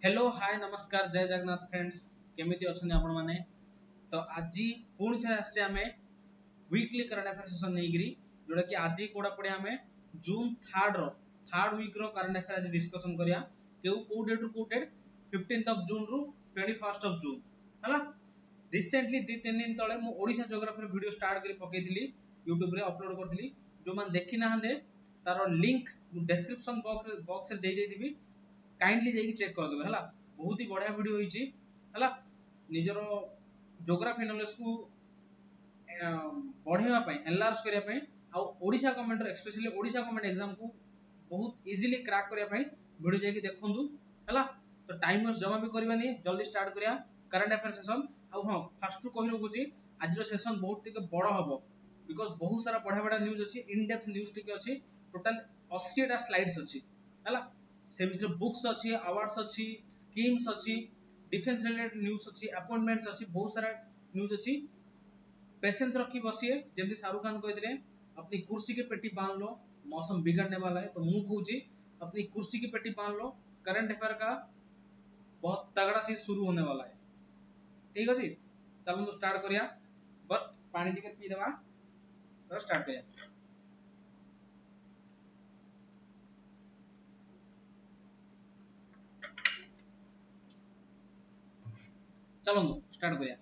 Hello hi नमस्कार जय Jagannath friends केमिति अछन आपण माने। तो आज पुणी थे आसे आमे वीकली करंट अफेयर सेशन नेगिरी जोटा कि आज कोडा पड़े आमे जून 3rd वीक रो करंट अफेयर आज डिस्कशन करिया को डेट रु को डेट 15th ऑफ जून रु 21st ऑफ जून हला। रिसेंटली 2-3 दिन तळे मु ओडिशा ज्योग्राफी वीडियो स्टार्ट करी पकेइथिली YouTube रे अपलोड करथिली। जो मान देखि ना हंदे तारो लिंक डिस्क्रिप्शन बॉक्स रे दे देथिबी, काइंडली जाई चेक कर देबे हला। बहुत ही बढ़िया वीडियो होईची हला। निजरो ज्योग्राफी नॉलेज को बढ़ेवा पई एनलार्ज करिया पई आ ओडिशा गवर्नमेंट रो स्पेशली ओडिशा गवर्नमेंट एग्जाम को बहुत इजीली क्रैक करिया पई वीडियो जाई देखंदु हला। तो टाइम वेस्ट जमा भी करबानी, जल्दी स्टार्ट करिया करंट अफेयर सेशन। आ हां फास्ट टू कहि रखुची आज रो सेशन बहुत टिके बड़ हबो बिकॉज़ बहुत सारा बढ़िया बढ़िया न्यूज़ अछि, इन डेप्थ न्यूज़ टिके अछि। टोटल 80 टा स्लाइड्स अछि हला। से बिचरे बुक्स अछि, अवार्ड्स अछि, स्कीम्स अछि, डिफेंस रिलेटेड न्यूज़ अछि, अपॉइंटमेंट्स अछि, बहुत सारा न्यूज़ अछि। पेशेंस रखी बसिए, जेमति शाहरुख खान कहते अपनी कुर्सी की पेटी बांध लो मौसम बिगड़ने वाला है। तो मु कहूची अपनी कुर्सी की पेटी बांध लो, करंट अफेयर का बहुत तगड़ा चीज शुरू होने वाला है। ठीक अछि, चलो तो स्टार्ट करिया। बट पानी टिके पी देबा तो स्टार्ट करिया। चलो स्टार्ट करिया।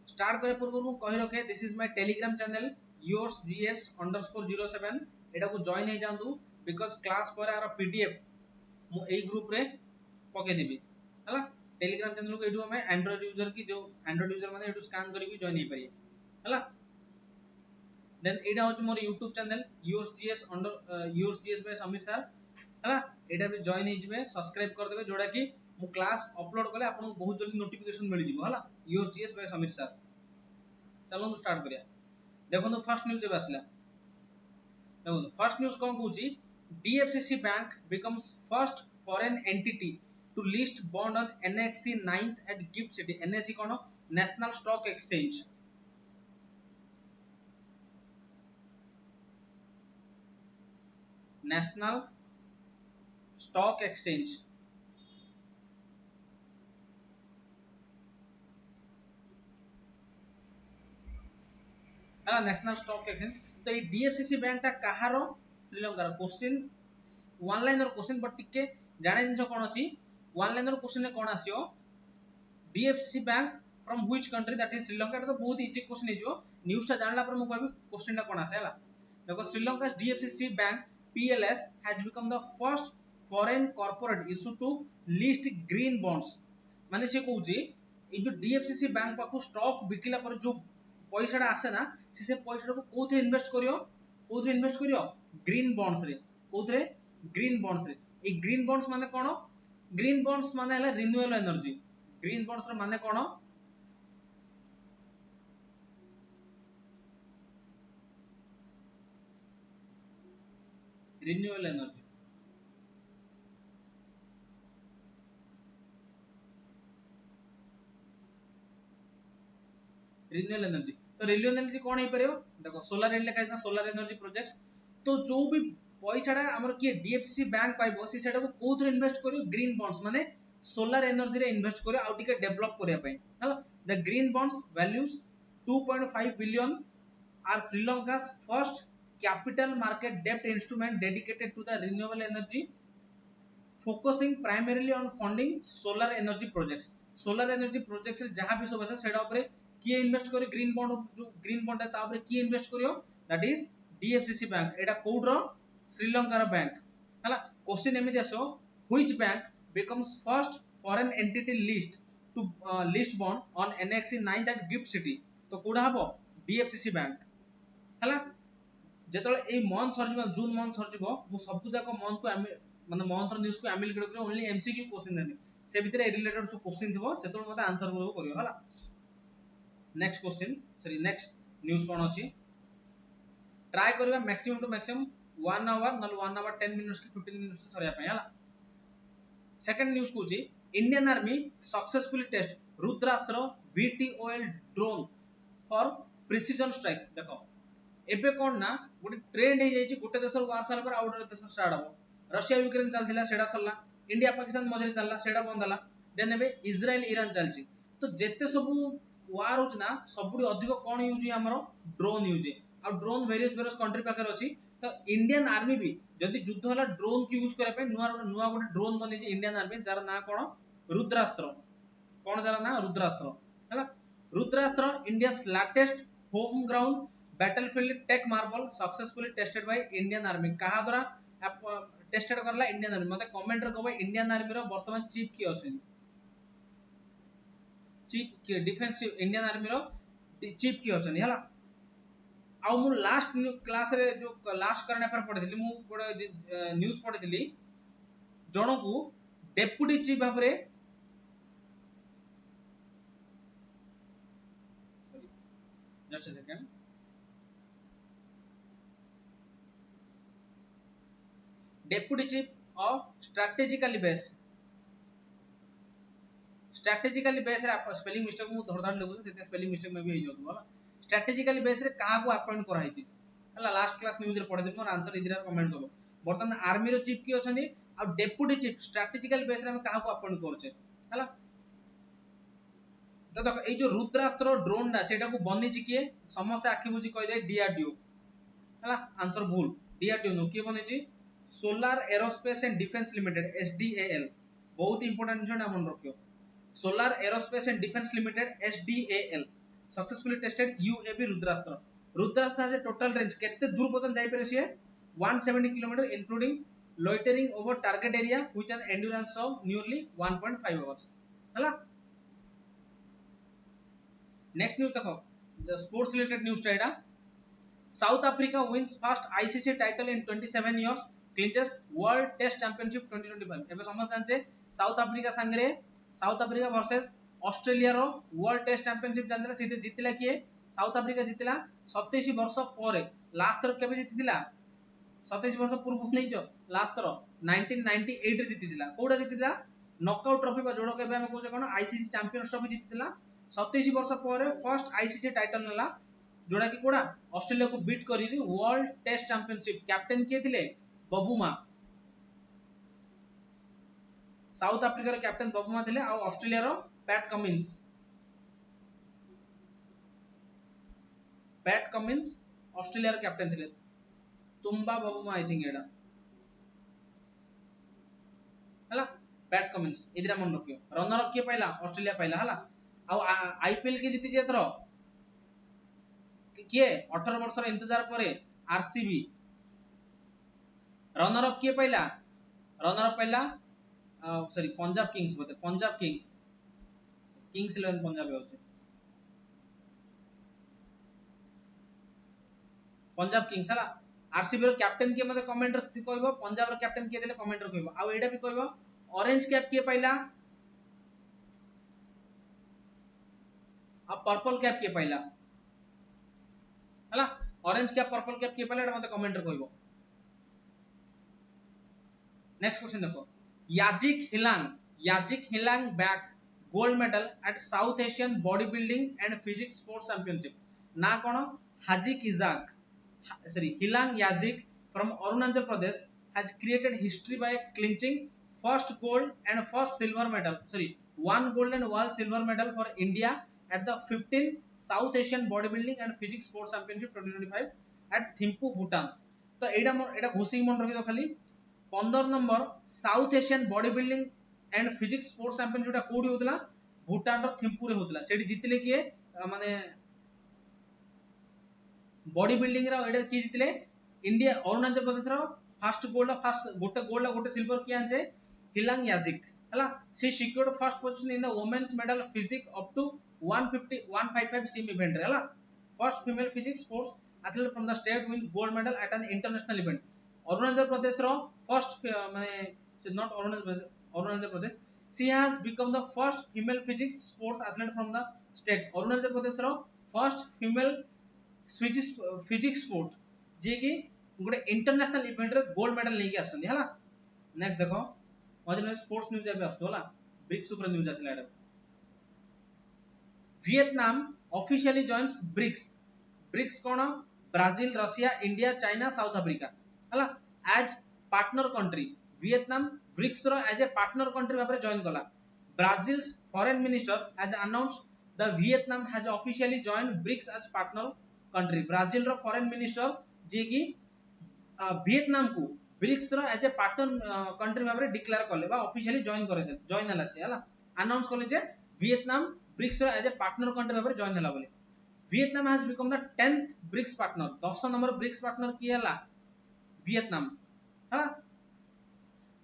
स्टार्ट करे पूर्व मु कहि रखे this is my Telegram channel yours_gs_07 एटा को जॉइन हे जांदु बिकॉज़ क्लास पर आरो पीडीएफ मु एई ग्रुप रे पके देबी हला। टेलीग्राम चैनल को एडू हमें एंड्रॉइड यूजर की जो एंड्रॉइड यूजर माने एडू स्कैन करी जॉइन हे परिए हला। देन एटा होच मोर YouTube channel yours_gs by Sameer sir हला। एटा भी जॉइन हे जिवे, सब्सक्राइब कर देबे जोड़ा कि मु क्लास अपलोड करले आपन को बहुत जल्दी नोटिफिकेशन मिल जिवो हला। yours_gs by Sameer sir. चलो स्टार्ट करिया। देखो तो फर्स्ट न्यूज़ जब आसला, देखो first news cone कहूची DFCC bank becomes first foreign entity to list bond on NSE 9th at GIFT City। NSE कोन national stock exchange, national stock exchange national stock exchange. तो ये DFCC bank ता कहारो श्रीलंका रो question one liner question but टिके जाने जिंस कोन अछि वन लाइनर क्वेश्चन रे कोन आसियो DFCC bank from which country that is Sri Lanka. तो बहुत इजी क्वेश्चन हे जो न्यूज़ ता जानला पर मु कहबी क्वेश्चन ता कोन आसे हला। देखो Sri Lanka DFCC bank PLS has become the first foreign corporate issue to list green bonds. माने से कहूची ए जो DFCC बैंक पाखु स्टॉक बिकिला पर जो पैसाटा आसे ना से पैसाटा को कोथे इन्वेस्ट करियो, कोथे इन्वेस्ट करियो ग्रीन बॉन्ड्स रे। कोथे ग्रीन बॉन्ड्स रे। ए ग्रीन बॉन्ड्स माने कोन? ग्रीन बॉन्ड्स माने हला रिन्यूएबल एनर्जी। ग्रीन बॉन्ड्स रो माने कोन? Renewable energy. रिन्यूएबल एनर्जी तो रिन्यूएबल एनर्जी कोन हे परियो? देखो सोलर एनर्जी का सोलर एनर्जी प्रोजेक्ट्स। तो जो भी पैसाटा हमर के DFCC बैंक पाइबो से सेटा को कोथरे इन्वेस्ट करियो ग्रीन बॉन्ड्स माने सोलर एनर्जी रे इन्वेस्ट करियो आ टिके डेवलप करिया पई हला। The green bonds values 2.5 billion are श्रीलंका's first capital market debt instrument dedicated to the renewable energy focusing primarily on funding solar energy projects। solar energy projects रे जहां भी सब আছে सेटा ऊपर किए इन्वेस्ट करे ग्रीन बॉन्ड, जो ग्रीन बॉन्ड है ता ऊपर किए इन्वेस्ट करियो that is DFCC bank. Etah code row Sri Lanka row bank हला। क्वेश्चन एमिति आसो which bank becomes first foreign entity list to list bond on NSE 9th at GIFT City। तो कोडा हबो DFCC बैंक हला। जेतले ए मंथ सरजिबो जून मंथ सरजिबो मु सब जाको मंथ को माने मंथ रो न्यूज़ को एमिल कर ओनली MCQ क्वेश्चन देबी से भितरे रिलेटेड सब क्वेश्चन थिबो सेतल मते आंसर करियो हला। Next question sorry next news कोन अछि ट्राई करबा मैक्सिमम टू मैक्सिमम 1 आवर नल 1 आवर 10 मिनिट्स की 15 मिनिट्स सरिया पय हला। सेकंड न्यूज़ कोची Indian army successfully test Rudrastra VTOL drone for precision strikes. देखो एबे कोन ना गोटे ट्रेंड हे जाई छि गोटे देश वार साल पर आउट देश स्टार्ट हो। रशिया यूक्रेन चलथिला सेडा सरला इंडिया पाकिस्तान मझे चलला सेटा बंद हला देन एबे इजराइल ईरान चलची तो जेते सब वार होच ना सबुडी अधिक कोन यूज हमरो ड्रोन यूज आ ड्रोन वेरियस कंट्री पाकर अछि तो इंडियन आर्मी भी जदि युद्ध हला ड्रोन की यूज करे पे नुआ गोटे ड्रोन बने जे इंडियन आर्मी जार ना कोन रुद्रास्त्र कोन जार ना रुद्रास्त्र हला Rudrastra India latest home ground battlefield tech marvel successfully tested by Indian army कहा द्वारा टेस्टेड करला इंडियन आर्मी मते कमेंट रे कहबो इंडियन आर्मी रो वर्तमान चीफ की अछि चीफ डिफेंस इंडियन आर्मी रो चीफ की अछि हला आ मु लास्ट क्लास रे जो लास्ट करंट अफेयर पढिथिली मु गोटे न्यूज़ पढिथिली जणो डेप्यूटी चीफ भाबरे just a second deputy chief of strategically base रे स्पेलिंग मिस्टेक मु धरधार लगु से स्पेलिंग मिस्टेक में भी हो जतो होला स्ट्रैटेजिकली बेस रे कहा को अपॉइंट करा हिची हला लास्ट क्लास न्यूज़ रे पढे मोर आंसर इधर कमेंट करो बर्तमान आर्मी रो चीफ की अछनी आ डेप्यूटी चीफ स्ट्रैटेजिकल बेस रे हम कहा को अपॉइंट करछे हला तो देखो ए जो रुद्रास्त्र ड्रोन ना सेटा को बनी जी के समस्त आखि बुझी कह दे डीआरडीओ हला आंसर भूल डीआरडीओ नो के बने जी solar aerospace and defence limited SDAL बहुत इंपोर्टेंट छै ना मन रखियो solar aerospace and defence limited SDAL successfully tested UAV Rudrastra Rudrastra has a total range केते दूर पर्यंत जाई परे छै 170 kilometre including loitering over target area which has endurance of nearly 1.5 hours हला नेक्स्ट न्यूज़ देखो स्पोर्ट्स रिलेटेड न्यूज़ टा South Africa wins first ICC title in 27 years clinches world test championship 2025 एबे समझ जानचे साउथ अफ्रीका वर्सेस ऑस्ट्रेलिया रो world test championship जानले सीधे जितला किए साउथ अफ्रीका जितला 27 वर्ष परे लास्ट थर केबे जितिला 27 वर्ष पूर्व नै जो लास्ट थर 1998 रे जितिला कोडा जितिला नॉकआउट ट्रॉफी बा जोडो केबे हम कहू कोन आईसीसी चैंपियंस ट्रॉफी जितिला 27 वर्ष परे फर्स्ट आईसीसी टाइटल नला जोड़ा कि कोडा ऑस्ट्रेलिया को बीट करी वर्ल्ड टेस्ट चैंपियनशिप कैप्टन के थिले बबुमा साउथ अफ्रीका रो कैप्टन बबुमा थिले आ ऑस्ट्रेलिया रो पैट कमिंस ऑस्ट्रेलिया रो कैप्टन थिले तुम्बा बबुमा आई थिंक एडा हला पैट कमिंस इधर मन रखियो रनर अप के पहला ऑस्ट्रेलिया पहला हला आ आईपीएल के जीति जे थरो किए 18 वर्ष रो इंतजार परे आरसीबी रनर अप किए पहला सॉरी पंजाब किंग्स बोलते पंजाब किंग्स 11 पंजाब होचे पंजाब किंग्स हला आरसीबी रो कैप्टन के मते कमेंट रे कहबो पंजाब रो कैप्टन के देले कमेंट रे कहबो आ एडा भी कहबो ऑरेंज कैप के पहला अब पर्पल कैप के पहला हला ऑरेंज कैप पर्पल कैप के पहला एडा मते कमेंट रे कहबो नेक्स्ट क्वेश्चन देखो Yajik Hilang bags gold medal at South Asian body building and physics sports championship ना कोन हिलांग याजिक from Arunachal Pradesh has created history by clinching first gold and first silver medal one gold and one silver medal for India at the 15th South Asian Bodybuilding and Physics Sports Championship 2025 at Thimphu Bhutan तो एडा घोषी मन रखि दो खाली 15 number south Asian body building and physics sports championship कोडी होतला भूटान रो थिम्पू रे होतला सेठी जितले किए माने बॉडी बिल्डिंग रो एडा की जितले इंडिया अरुणाचल प्रदेश रो फर्स्ट गोल्ड गोटे सिल्वर किया आनचे हिलांग याजिक हला she secured first position in the women's medal physique up to 155 cm event रे हला first female physique sports athlete from the state win gold medal at an international event Arunachal Pradesh रो first माने not Arunachal Pradesh she has become the first female physique sports athlete from the state Arunachal Pradesh रो first female physics sport जे कि गोटे international event रे gold medal लेके आछन हला next देखो मझे स्पोर्ट्स न्यूज़ एबे आछतो हला ब्रिक्स ऊपर न्यूज़ आछला एडा वियतनाम ऑफिशियली जॉइंस ब्रिक्स कोन Brazil Russia India China South Africa हला as partner country Vietnam BRICS रो एज ए पार्टनर कंट्री भाबरे जॉइन कला Brazil's foreign minister has announced the Vietnam has officially join BRICS as partner country Brazil रो foreign minister जे की Vietnam को BRICS रो as a partner country भाबरे declare करले बा ऑफिशियली जॉइन करे दे जॉइन हला से हला अनाउंस करले जे वियतनाम ब्रिक्स रो एज ए पार्टनर कंट्री भाबरे जॉइन हला बोली Vietnam has become the 10th BRICS partner 10 number BRICS partner की हला वियतनाम हला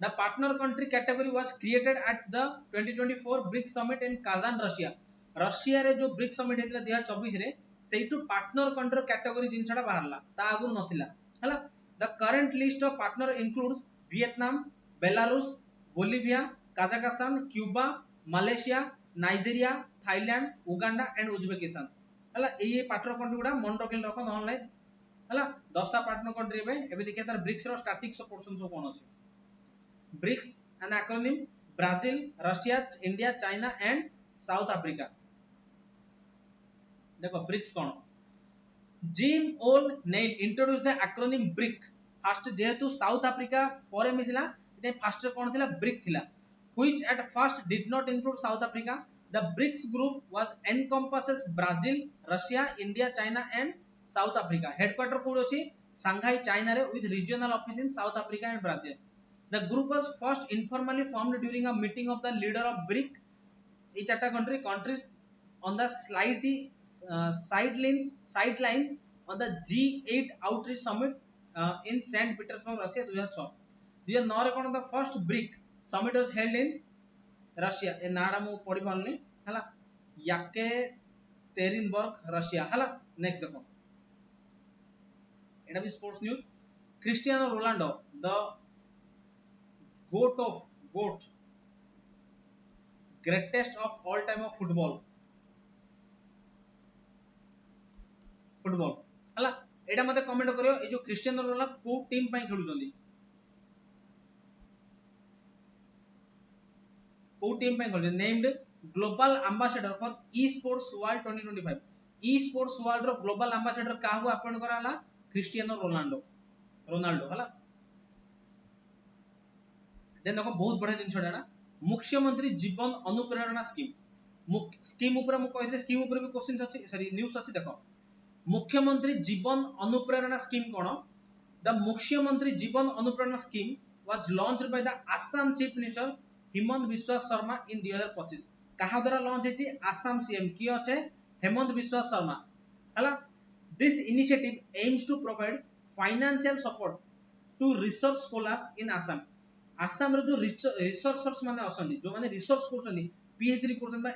The partner country category was created at the 2024 BRICS summit in Kazan, Russia. Russia रे जो BRICS summit हेतला 2024 रे सेइटु partner country category जिनछडा बाहरला ता आगु नथिला हला the current list of partner includes Vietnam Belarus Bolivia Kazakhstan Cuba Malaysia Nigeria Thailand Uganda and Uzbekistan हला ए partner country गुडा मन रखिल रखन online हला 10 टा पार्टनर कंट्री एबे देखिए तार ब्रिक्स रो स्टैटिक्स पोर्शन सब कोन अछि BRICS an acronym Brazil, Russia, India, China and South Africa. देखो BRICS कौन Jim O'Neill introduce the acronym BRIC first जेहेतु साउथ अफ्रीका परे मिसिला इते फर्स्ट कौन थिला ब्रिक थिला which at first did not include South Africa the BRICS group was encompasses Brazil Russia India China and South Africa headquarter कोड अछि Shanghai China रे with regional office in South Africa and Brazil The group was first informally formed during a meeting of the leader of BRIC, each at a countries on the sidelines on the G8 outreach summit in St. Petersburg, Russia 2006. 2009 रे कोन the first BRIC summit was held in Russia. ए नाडा मु पढि पालनी हला याके तेरिनबर्ग Russia हला next देखो एटा भी sports news Cristiano Ronaldo the goat greatest of all time of football हला एटा मते comment करियो ए जो क्रिस्टियानो रोनाल्डो को टीम पई खेलुचंदी को टीम पई खेलुचंदी named global ambassador for esports world 2025 esports world रो ग्लोबल एम्बेसडर काहू अपॉइंट कराला क्रिस्टियानो रोनाल्डो हला देन देखो बहुत बड़ा जिन छोड़ा मुख्यमंत्री जीवन अनुप्रेरणा स्कीम ऊपर मु कहले स्कीम ऊपर भी क्वेश्चन अछि सॉरी न्यूज़ अछि देखो मुख्यमंत्री Jiban Anuprerana scheme cone the Mukhyamantri Jiban Anuprerana scheme was launched by the Assam chief minister Himanta Biswa Sarma in 2025 कहा द्वारा लॉन्च हेछि आसाम सीएम की अछि हेमंत बिस्वा शर्मा हला this initiative aims to provide financial support to research scholars in Assam Assam रे जो रिसर्चर्स माने असंदी जो माने रिसर्च करछनी पीएचडी करछन बा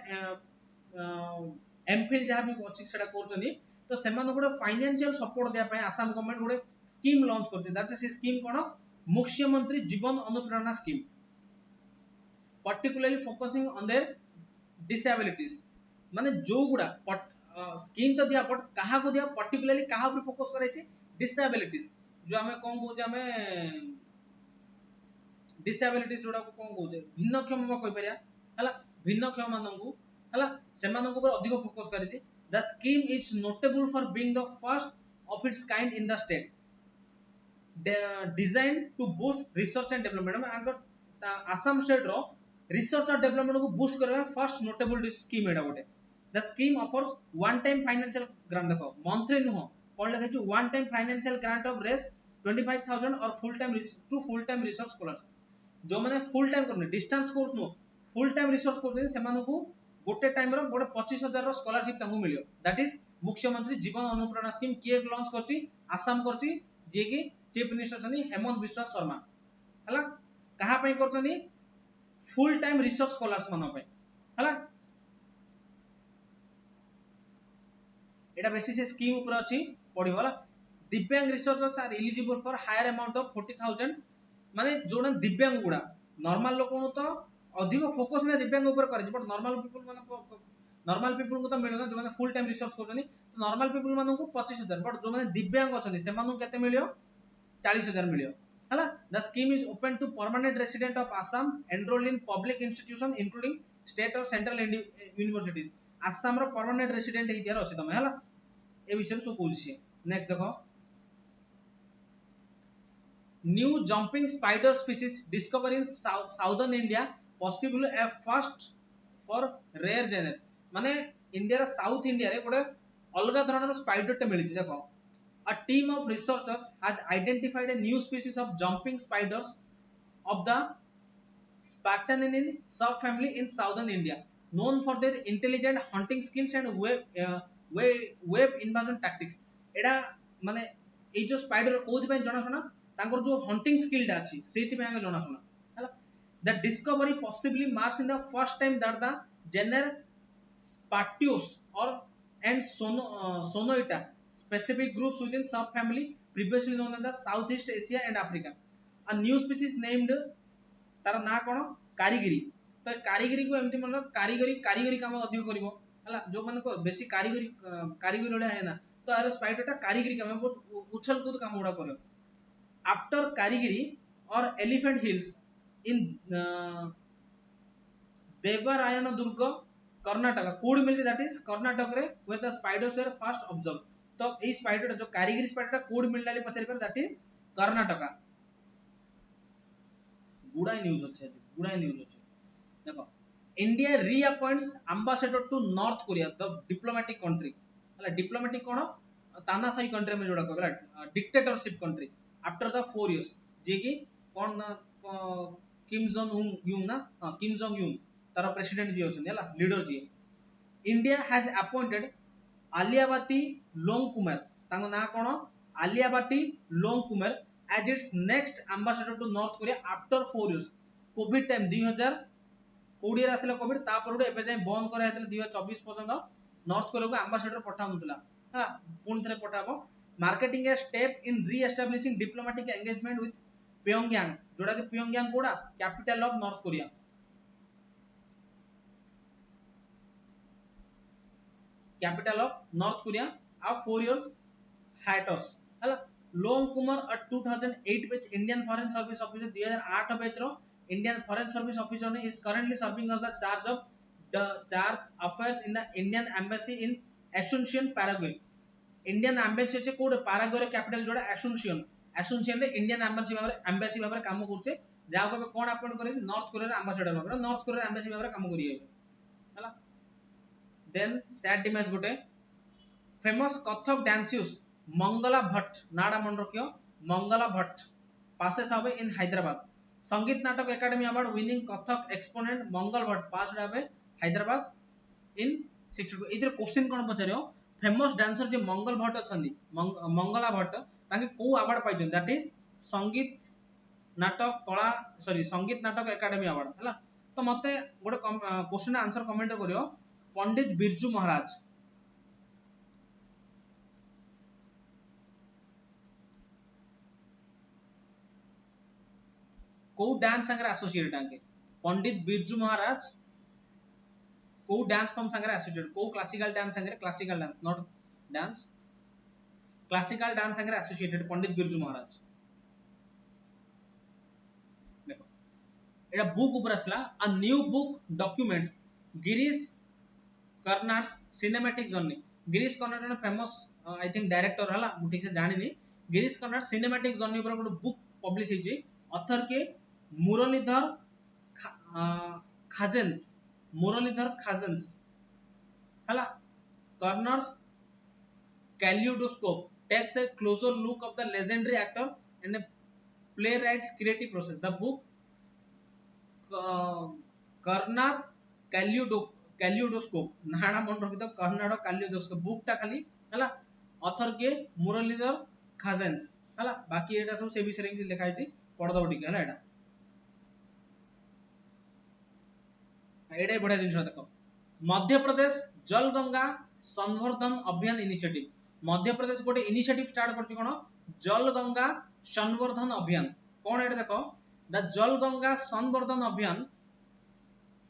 एमफिल जहा भी अछि सेटा करछनी तो सेमान गुडे फाइनेंशियल सपोर्ट दिया पय आसाम गवर्नमेंट गुडे स्कीम लॉन्च करछि दैट इज स्कीम कोन Mukhyamantri Jiban Anuprerana scheme particularly focusing on their disabilities माने जो गुडा स्कीम तो दिया बट कहा को दिया पर्टिकुलरली कहा पर फोकस करे छी डिसेबिलिटीज जो हमें कोन को जे हमें डिसेबिलिटीज जोडा को कोन कहू जे भिन्नक्षम कहि परिया हला भिन्नक्षम माननकु हला सेमानकु पर अधिक फोकस करै छी the scheme is notable for being the first of its kind in the state design to boost research and development में आगर आसाम स्टेट रो रिसर्च और डेवलपमेंट को बूस्ट करबा फर्स्ट नोटेबल स्कीम एडा गोटे the scheme offers one time financial grant देखो monthly नुह कोन लिखे छु one time financial grant of रेस 25000 और फुल टाइम रिसर्च स्कॉलर्स जो माने फुल टाइम करने डिस्टेंस कोर्स नो फुल टाइम रिसर्च करते सेमानु को गोटे टाइम रो गोटे 25000 रो स्कॉलरशिप तांगु मिलियो दैट इज मुख्यमंत्री जीवन अनुप्रेरणा स्कीम के लॉन्च करछि आसाम करछि जे कि चीफ मिनिस्टर छनी हेमंत बिस्वा शर्मा हला कहा पई करछनी फुल टाइम रिसर्च स्कॉलर्स मानो पई हला एटा बेसिस स्कीम ऊपर अछि पढिबो हला divyang researchers are eligible for higher amount of 40000 माने जोना दिव्यांग गुडा नॉर्मल लोक तो अधिक फोकस ना दिव्यांग ऊपर करे बट नॉर्मल पीपल को तो मिलना जो माने फुल टाइम रिसर्च करछनी तो नॉर्मल पीपल मानो को 25000 बट जो माने दिव्यांग अछनी से मानो केते मिलियो 40000 मिलियो हला the scheme is open to permanent resident of Assam enrolled in public institution including state और सेंट्रल यूनिवर्सिटीज आसाम रो परमानेंट रेसिडेंट हितियार अछि तमे हला ए विषय सो कहूछि नेक्स्ट देखो new jumping spider species discover in southern India possible a first for rare genet माने इंडिया रा साउथ इंडिया रे गोटे अलग धरण स्पाइडर टे मिली देखो a team of researchers has identified a new species of jumping spiders of the Spartaninin subfamily in southern India known for their intelligent hunting skills and web invasion tactics एडा माने ए जो spider कोथि पे जणा सुना तांकर जो हंटिंग स्किल दा अछि सेति पे जणा सुना हला the discovery possibly marks in the first time that the genera Spatios or and Sonoita specific groups within subfamily previously known as the Southeast Asia and Africa. A new species named तार ना कोन कारीगिरी तो कारीगिरी को एमती मतलब कारीगरी काम अधिक करिवो हला जो मन को बेसी कारीगरी वाला है ना तो आर स्पाइडर टा कारीगरी काम बहुत उछल कूद काम उड़ा करियो आफ्टर कारीगिरी और elephant hills in Devarayanadurga Karnataka कोड मिल दैट इज कर्नाटक रे where the spiders were first observed तो ए स्पाइडर जो कारीगरी स्पाइडर कोड मिल डाले पछारी पर दैट इज कर्नाटक गुडाई न्यूज अछि देखो India reappoints ambassador to North Korea the diplomatic country हला डिप्लोमेटिक कोन तानाशाही कंट्री में जोड़ा कहला dictatorship country after the 4 years जे कि कोन किम जोंग यून ना किम जोंग यून तार प्रेसिडेंट जी होछन हला leader ji India has appointed Aliabati Long Kumar तांको ना कोन Aliabati Long Kumar as its next ambassador to North Korea after 4 years Covid time 2020 आसला कोविड तापर एबे जाय बंद करा हेतले 2024 पर्यंत नॉर्थ कोरिया को एम्बेसडर पठाउनतला हा पुन थरे पठाबो marketing a step in re establishing diplomatic engagement with Pyongyang जोड़ा कि प्योंगयांग कोडा capital of North Korea of 4 years hiatus हला Long Kumar a 2008 batch Indian foreign service officer 2008 batch रो इंडियन फॉरेन सर्विस ऑफिसर ने is currently serving as the charge affairs in the Indian embassy in Asuncion Paraguay Indian embassy छे code Paraguay रो capital जोड़ा एसुनसियन रे Indian embassy भाबरे काम करछे जाओ के कोन अपॉइंट करे नॉर्थ कोरिया रे एम्बेसडर भाबरे नॉर्थ कोरिया एम्बेसी भाबरे काम करिए हला देन सैड डिमेज गोटे फेमस कथक डांसियर्स मंगला भट्ट नाडा मन रखियो Mangala Bhatt passes away in Hyderabad Sangeet Natak academy award winning Kathak exponent Mangal Bhatt pass away Hyderabad in 62 इधर क्वेश्चन कोन पचारियो फेमस डांसर जे मंगल भट्ट अछंदी मंगला भट्ट ताके को अवार्ड पाइछन दैट इज संगीत नाटक एकेडमी अवार्ड हला तो मते गोटे क्वेश्चन आंसर कमेंट करियो पंडित बिरजू महाराज को डांस संगे एसोसिएटेड आके पंडित बिरजू महाराज को डांस फॉर्म संगे एसोसिएटेड को classical dance not dance classical dance संगे एसोसिएटेड पंडित बिरजू महाराज देखो एटा बुक ऊपर असला a new book documents Girish Karnad's cinematic journey Girish Karnad ने फेमस आई थिंक डायरेक्टर हला मु ठीक से जानि नी गिरीश कर्नाड सिनेमैटिक जर्नी ऊपर ଗୋଟେ बुक पब्लिश हेची ऑथर के मुरलीधर खाजेंस हला corners कैल्यूडोस्कोप takes a closer look of the legendary actor and a playwright's creative process the book Karnad kaleidoscope नाडा मन रखि तो कर्नाड कैल्यूडोस्कोप बुक टा खाली हला ऑथर के मुरलीधर खाजेंस हला बाकी एटा सब से विषय रे लिखा है पढ़ दो ठीक है एटा एडे बढ़िया जिनिस देखो मध्य प्रदेश जल गंगा संवर्धन अभियान इनिशिएटिव मध्य प्रदेश गोटे इनिशिएटिव स्टार्ट करछि कोन जल गंगा संवर्धन अभियान कोन एटा देखो द जल Ganga Samvardhan Abhiyan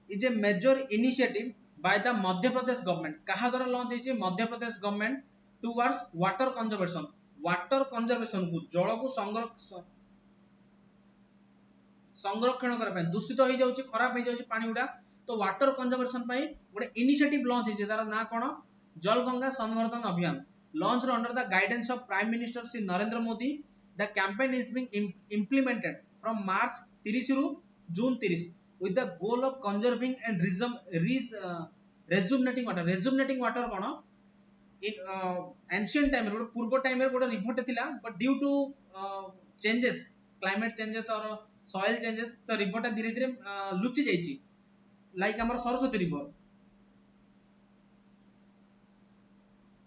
is a major initiative by the Madhya Pradesh government कहा द्वारा लॉन्च होइछि Madhya Pradesh government towards water conservation को जल को संरक्षण करबे दूषित हो जाउछि खराब हो जाउछि पानी उडा तो वाटर कंजर्वेशन पाई गोटे इनिशिएटिव लॉन्च होइछि तार ना कोन जल गंगा संवर्धन अभियान launch under the guidance of prime minister Shri Narendra Modi The campaign is being implemented from March 30 ରୁ June 30 with the goal of conserving and rejuvenating water. Rejuvenating water कौन in ancient time रे पूर्व time रे गोटे रिवर थिला but due to changes climate changes और soil changes तो river टा धीरे धीरे लुचि जाइछि लाइक हमर सरस्वती रिवर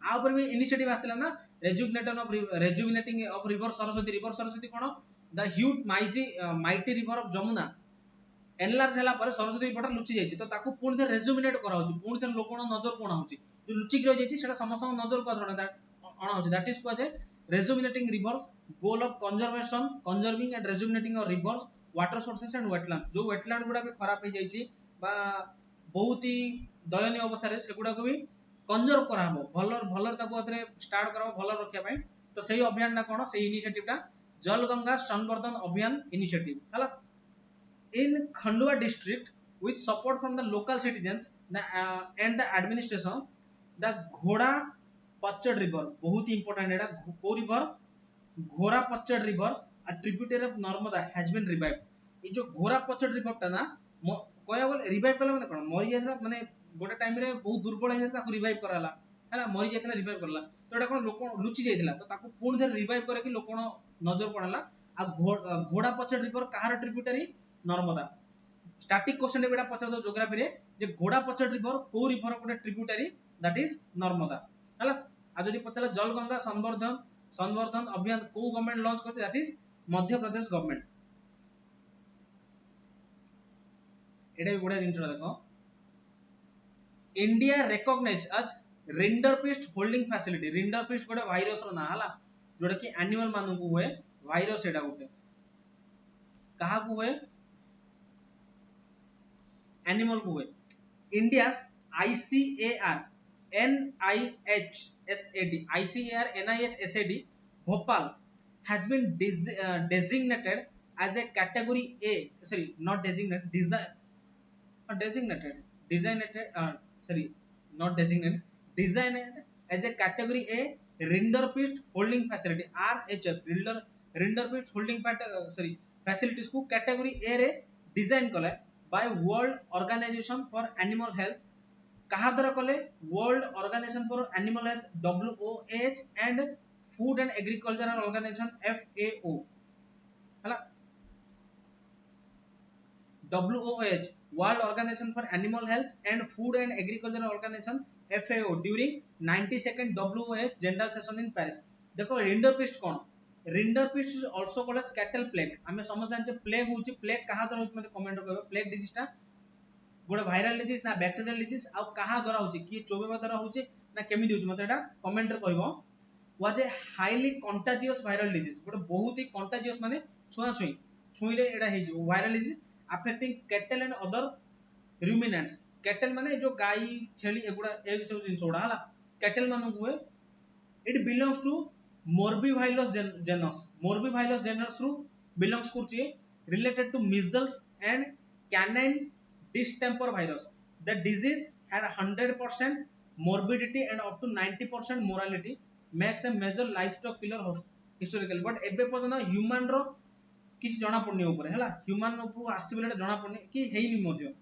आ ऊपर भी इनिशिएटिव आस्तिला ना rejuvenating of river Saraswati cone the huge mighty river of Jamuna enlarge हला पर सरस्वती रिवर लुचि जाइछि तो ताकू पुणी थे रेजुमिनेट करा होछि पुणी थे लोकन नजर कोन होछि जो लुचि गिर जाइछि सेटा समस्त नजर को अणा होछि दैट इज कोजे rejuvenating rivers goal of conserving and rejuvenating our rivers water sources and wetland जो wetland गुडा भी खराब हो जाइछि बा बहुत ही दयनीय अवस्था रे सेगुडा को भी कंजर्व करा हो भलर भलर ताको अतरे स्टार्ट करा भलर रखिया पई तो सही अभियान ना कोन सही इनिशिएटिव टा जल गंगा संवर्धन अभियान इनिशिएटिव हला in Khandwa district with support from the local citizens and the administration the Ghoda Pachad river बहुत important एटा को river घोरा पचड़ river a tributary of Narmada has been revived ये जो घोरा पचड़ river टा ना कहया बोल रिवाइव कला माने कोन मरि जायला माने गोटे टाइम रे बहुत दुर्बल हो जायता ताकू रिवाइव कराला हैला मरि जायतला रिवाइव करला तो एटा कोन लोक लुचि जायतला तो ताकू पुन धर रिवाइव करे कि लोक नजर पड़ला आ घोड़ा पचड़ रिवर कहार ट्रिब्यूटरी नर्मदा स्टैटिक क्वेश्चन रे बेटा पचड़ दो ज्योग्राफी रे जे घोड़ा पचड़ रिवर को रिवर गोटे ट्रिब्यूटरी दैट इज नर्मदा हैला आ जदी पचला जल गंगा संवर्धन अभियान को गवर्नमेंट लॉन्च करते that is Madhya Pradesh government एटा भी बड़ा जिंस देखो India recognise as rinderpest holding facility rinderpest गोटे वायरस रो ना हला जोटा कि एनिमल मानु को हुए वायरस एटा गोटे कहा को हुए एनिमल को हुए India's ICAR NIHSAD Bhopal has been designated as a category A sorry not designated designated as a category A Rinderpest holding facility RHF Rinderpest holding facilities को category A रे डिजाइन कले by World Organization for Animal Health कहा द्वारा कले World Organization for Animal Health WOH and Food and Agricultural Organization FAO हला WOH World Organization for Animal Health and Food and Agricultural Organization FAO during 92nd WOH General Session in Paris देखो rinderpest कौन rinderpest is also called as cattle plague हमें समझ जान plague होची plague कहा द्वारा होची मते कमेंट करबे प्लेग डिजीज ता गोटे वायरल डिजीज ना बैक्टीरियल डिजीज आ कहा द्वारा होची कि चोबेबा द्वारा होची ना केमिति होची मते एटा कमेंट रे कहबो was a highly contagious viral disease गोटे बहुत ही कंटाजियस माने छुआ छुईले एटा हे जो viral disease affecting cattle and other ruminants cattle माने जो गाई छेली एगुडा ए सब जिंस ओडा हला कैटल मानु हुए it belongs to Morbivirus genus through belongs kurchi related to measles and canine distemper virus. The disease had 100% morbidity and up to 90% mortality makes a major livestock killer historically but एबे पर्यंत human रो किछ जणा पड़नी ऊपर हैला human ऊपर आसीबले जणा पड़नी कि हेइनी मध्य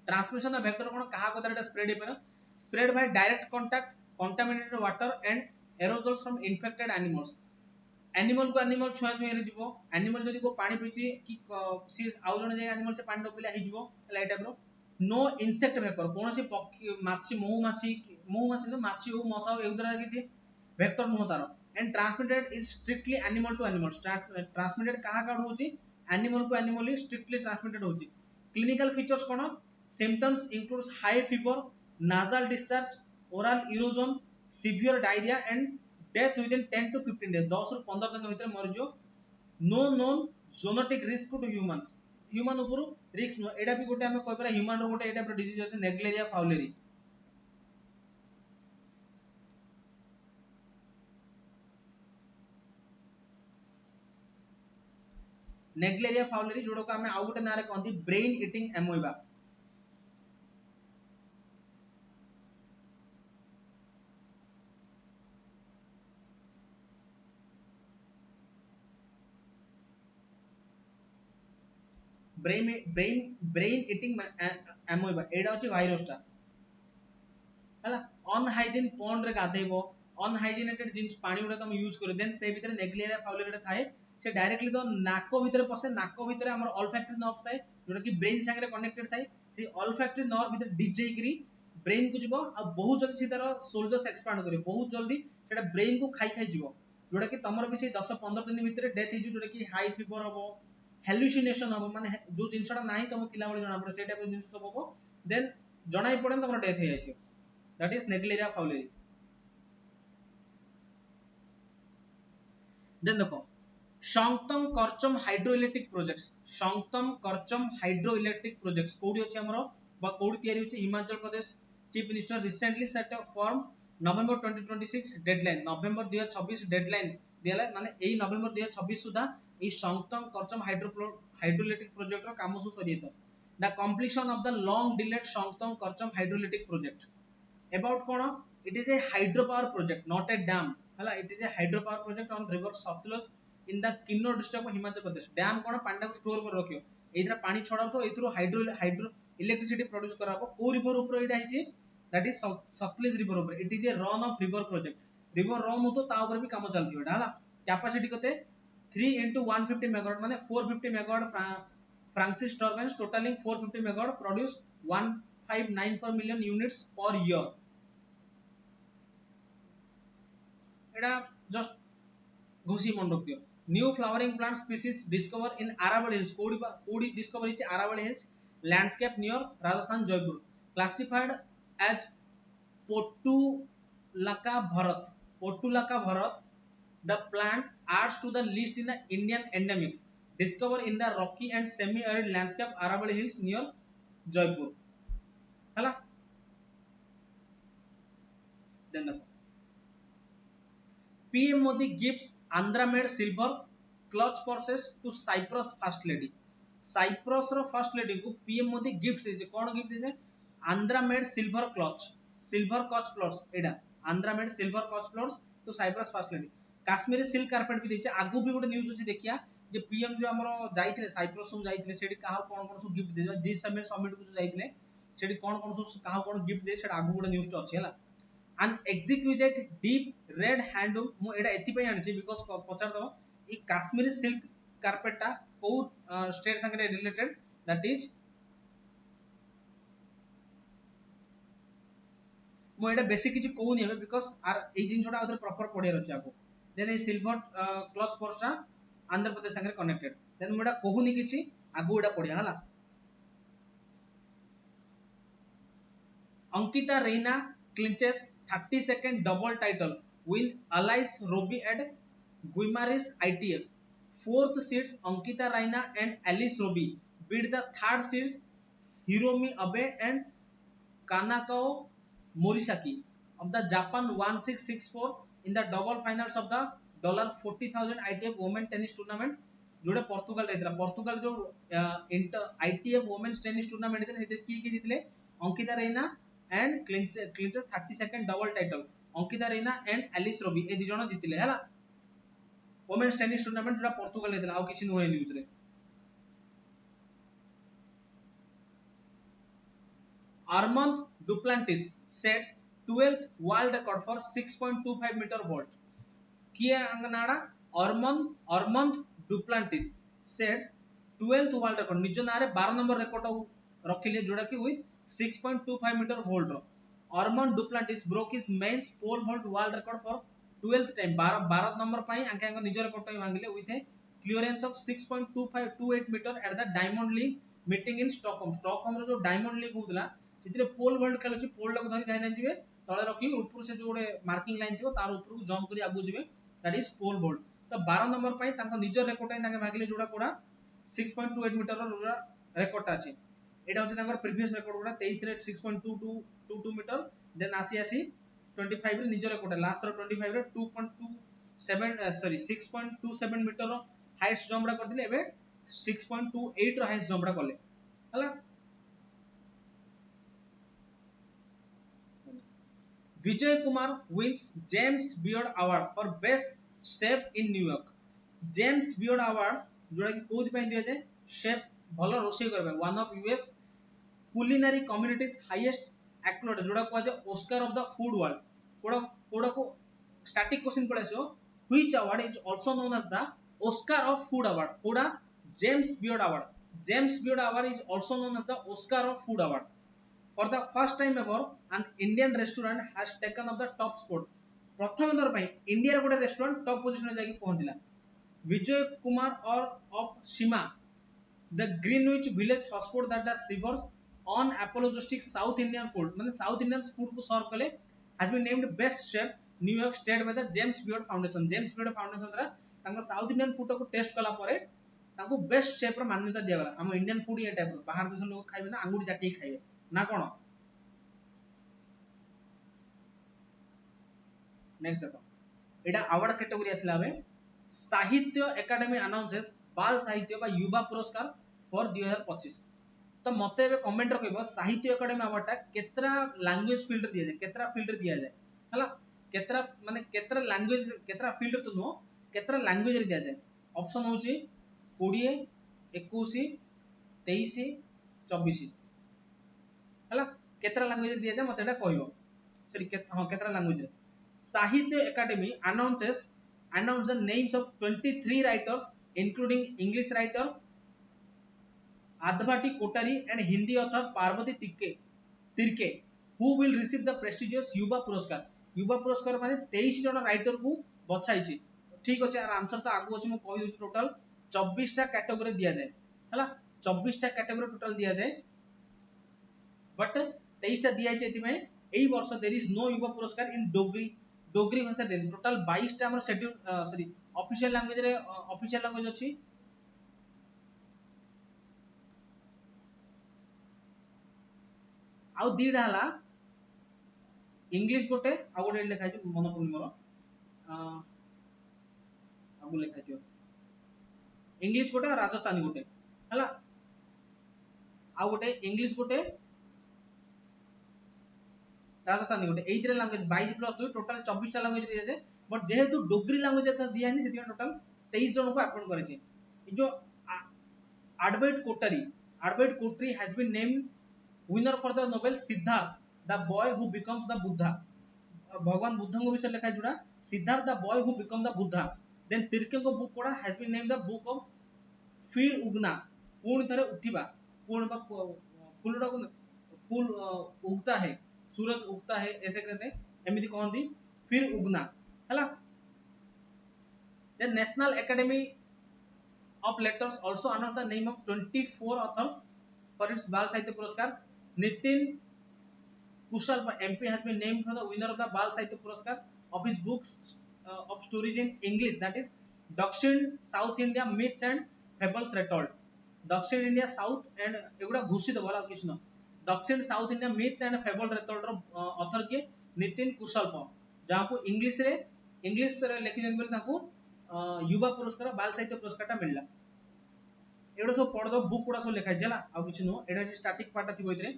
ट्रांसमिशन ऑफ वेक्टर कोन कहा को दैट स्प्रेड हे spread by direct contact contaminated water and aerosols from infected animals animal को एनिमल छुआ छुआ रे जीवो एनिमल जदी को पानी पिची कि सी आउ जने जे एनिमल से पानी डोपिला हे जीवो लाई टाइप रो नो इंसेक्ट वेक्टर कोनोसी पक्षी माछी न माछी हो मसा हो एउदरा किछि वेक्टर न होतारो and transmitted is strictly animal to animal transmitted कहा काड होची एनिमल को एनिमल ही स्ट्रिक्टली ट्रांसमिटेड होची क्लिनिकल फीचर्स कोन symptoms includes high fever nasal discharge oral erosion severe diarrhea and death within 10 to 15 days 10 ରୁ 15 दिन भीतर मर जो no known zoonotic risk to humans human ऊपर रिस्क नो एडा भी गोटे हमें कहबरा ह्यूमन रो गोटे एटा पर डिजीज अछि नेग्लेरिया फाउलेरी नेग्लेरिया फाउलेरी जोडो को हमें आउ गोटे नारे कहंती ब्रेन ईटिंग एमोइबा ब्रेन इटिंग अमोeba एडा होची भाइरस टा हला अनहाइजीन पॉन्ड रे गाधेबो अनहाइजीनेटेड जिंस पानी उडा तुम यूज करो देन से भीतर नेग्लेरिया फाउलेरिया थाए से डायरेक्टली तो नाको भीतर पसे नाको भीतर हमर ऑल्फैक्टरी नर्व थाए जोटा कि ब्रेन संगे कनेक्टेड थाए से ऑल्फैक्टरी नर्व भीतर डिज जाईकरी ब्रेन को जीवो आ बहुत जल्दी से तार सोल्जर्स एक्सपांड करियो बहुत जल्दी सेटा ब्रेन को खाई खाई जीवो जोटा कि तमरो भी से 10-15 दिन भीतर डेथ हिजु जोटा कि हाई फीवर हबो हेलुसिनेशन हबो माने जो जिंसटा नाही तम थिला बळे जणा पड़े सेटा जिंस सब हबो देन जणाई पड़े तमरो डेथ हे जाइछो that is Naegleria fowleri then देखो Shongtong Karcham hydroelectric projects Shongtong Karcham hydroelectric projects कोडी अछि हमरो बा कोडी तयारी अछि Himachal Pradesh chief minister recently set up form November 2026 deadline November 2026 deadline दिला माने एई नवंबर 2026 सुधा ए शंक्तम करचम हाइड्रोइलेक्ट्रिक प्रोजेक्ट रो काम सु सरियतो the completion of the long delayed Shongtong Karcham hydroelectric project about kono it is a hydropower project not a dam hala it is a hydropower project on river Satluj in the Kinnaur district of Himachal Pradesh dam kono पानी को store कर रखियो एथरा पानी छडा तो एथरो hydro electricity produce कराबो को river ऊपर एटा हिची दैट इज सतलेज रिवर ऊपर it is a run of river project river run हो तो ता ऊपर भी काम चलती है हाला कैपेसिटी कते 3 into 150 मेगावाट माने 450 megawatt Francis turbines totalling 450 megawatt produce 159 per million units per year एटा जस्ट घोसी मन रखियो new flowering plant species discover in Aravalli hills कोडी डिस्कवर हिच Aravalli hills landscape near Rajasthan Jaipur classified as Portulaca Bharat the plant adds to the list in the Indian endemics discovered in the rocky and semi arid landscape Aravalli hills near Jaipur hala then the PM Modi gives Andhra made silver clutch purses to Cyprus first lady Cyprus row first lady को PM Modi gifts दे कोन gift दे Andhra made silver clutch purse एडा Andhra made silver clutch purse to Cyprus first lady Kashmiri silk carpet भी देचे आगु भी गोटे news अछि देखिया जे PM जो हमरो जाइथिले साइप्रस सु जाइथिले सेठी काहा कोन कोन सु गिफ्ट दे जे समिट को जाइथिले सेठी कोन कोन सु काहा कोन गिफ्ट दे सेटा आगु गोटे न्यूज तो अछि हला an exquisite deep red handloom मु एडा एति पय आनछि बिकॉज़ पचार दो ई काश्मीरी सिल्क कार्पेट ता को स्टेट संगे रिलेटेड दैट इज मु एडा बेसिक किछि कोउनी हबे बिकॉज़ आर ए जिंसोडा अदर प्रॉपर पढियार अछि आगु then a silver clutch purse टा आंध्र प्रदेश संगे कनेक्टेड then मुडा कोहुनी किछि आगु एडा पढिया हला Ankita Raina clinches 30-second double title win Alice Robbie at Guimaris ITF fourth seeds Ankita Raina and Alice Robbie beat the third seeds Hiromi Abe and Kanako Morisaki of the Japan 1664 in the double finals of the $40,000 ITF women tennis tournament जोडे पोर्तुगाल रहतला Portugal जो inter ITF women's tennis tournament हेते हेते की जितले Ankita Raina and clinches 30-second double title Ankita Raina and Alice Robbie ए दि जण जितले हला वुमेन्स टेनिस टूर्नामेंट जोडा पोर्तुगाल हेतला आ किछि नोय न्यूज रे Armand Duplantis sets 12th world record for 6.25 meter vault. किए अंगनाडा Armand Duplantis sets 12th world record निज नारे 12 नंबर रिकॉर्ड रखिले जोडा कि विथ 6.25 meter vault रो Armand Duplantis broke his men's pole vault world record for 12th time 12 number पई अंके निज record tie मांगले with A clearance of 6.2528 meter at the Diamond League meeting in Stockholm रो जो diamond league होतला चित्रे पोल world खेल छी पोल लग धरि गाइना जिवे तळे रखी ऊपर से जो गोटे मार्किंग लाइन थिबो तार ऊपर को जंप करी आगु जिवे दैट इज पोल वोल्ट तो 12 नंबर पई तांको निजर रेकॉर्ड तांके भागिले जोडा कोडा 6.28 मीटर रो रेकॉर्ड अछि एटा होछि तांकर प्रीवियस रेकॉर्ड कोडा 23 रे 6.22 मीटर देन आसी 25 रे निजर रेकॉर्ड लास्ट रो 25 रे 6.27 मीटर रो हाइस्ट जंप रा करदिले एबे 6.28 रो हाइस्ट जंप रा करले हला Vijay Kumar wins James Beard Award for Best Chef in New York. James Beard Award जोड़ा कि कोद पे दिया जाए शेफ भल रोषे करबा one of US culinary communities highest accolade जोड़ा को जे Oscar of the food world कोड़ा कोड़ा को स्टैटिक क्वेश्चन पड़े so which award is also known as the Oscar of food award कोड़ा James Beard award is also known as the Oscar of food award for the first time ever an Indian restaurant has taken up the top spot प्रथम दर पई India रे गोटे restaurant top position में जाके पहुंचला विजय कुमार और of Seema the Greenwich village hotspot that the servers on apologetic South Indian food माने South Indian food को सर्व कले has been named best chef New York State by the James Beard Foundation द्वारा तांको South Indian food को test कला परे तांको best chef रो मान्यता दिया गला हम इंडियन फूड ये टाइप रो बाहर देश लोग खाइबे ना अंगुठी चाटी खाइबे ना कोन नेक्स्ट देखो एटा अवार्ड कैटेगरी आसला हबे साहित्य एकेडमी अनाउंसेस बाल साहित्य बा युवा पुरस्कार फॉर 2025 तो मते एबे कमेंट रो कहबो साहित्य एकेडमी अवार्ड केतरा लैंग्वेज फील्ड दिया जाय केतरा फील्ड दिया जाय हला केतरा माने केतरा लैंग्वेज केतरा फील्ड तो नो केतरा लैंग्वेज रे दिया जाय ऑप्शन होची 20 21 23 24 हला केतरा लैंग्वेज दिया जाय मते एटा कहबो सॉरी केतरा लैंग्वेज साहित्य academy announce the names of 23 writers including English writer Adbati Kotari and Hindi author Parvati Tirke who will receive the prestigious युवा पुरस्कार माने 23 जन राइटर को बछाइछि ठीक अछि यार आंसर तो आगु अछि मु कहि दोछि टोटल 24 टा कैटेगरी दिया जाय हला 24 टा कैटेगरी टोटल दिया जाय बट 23 टा दिया जाय एति में एई वर्ष देयर इज नो युवा पुरस्कार इन डोगरी भाषा दे टोटल 22 टा हमर शेड्यूल सॉरी ऑफिशियल लैंग्वेज अछि आउ दीडा हला इंग्लिश गोटे आ गोटे लिखा छै मन पड़ुनी मोर आगु लिखा छै इंग्लिश गोटे राजस्थानी गोटे हला आ गोटे इंग्लिश गोटे राजस्थानी गोटे एइथरे लैंग्वेज 22 प्लस 2 टोटल 24 टा लैंग्वेज दिया जाय बट जेहेतु डोगरी लैंग्वेज एता दिया नि सेति टोटल 23 जन को अपॉइंट करे छै ई जो आडवर्ड कोटरी has been named winner for the Nobel Siddharth the boy who becomes the Buddha भगवान बुद्ध को विषय लिखा जुड़ा Siddharth the boy who becomes the Buddha then तिर्के को book Koda has been named the book of फिर उगना पूर्ण थरे उठिबा पूर्ण फूलडा को फूल उगता है सूरज उगता है ऐसे कहते हैं एमिति कहंती फिर उगना हला the National Academy of Letters also announced the name of 24 authors for its बाल साहित्य पुरस्कार Nitin Kushal MP has been named for the winner of the Bal Sahitya Puraskar of his books of stories in English that is Dakshin South India Myths and Fables Retold Dakshin India South and एगुडा घोषित वाला किछ न Dakshin South India Myths and Fables Retold रो author K Nitin कुशल जहां को English रे लिखि जन बोल ताको युवा पुरस्कार बाल साहित्य पुरस्कार ता मिलला एडो सब पढ दो बुक कोडा सब लिखा जाला आ किछ नो एडा स्टैटिक पार्ट थी बोइतरे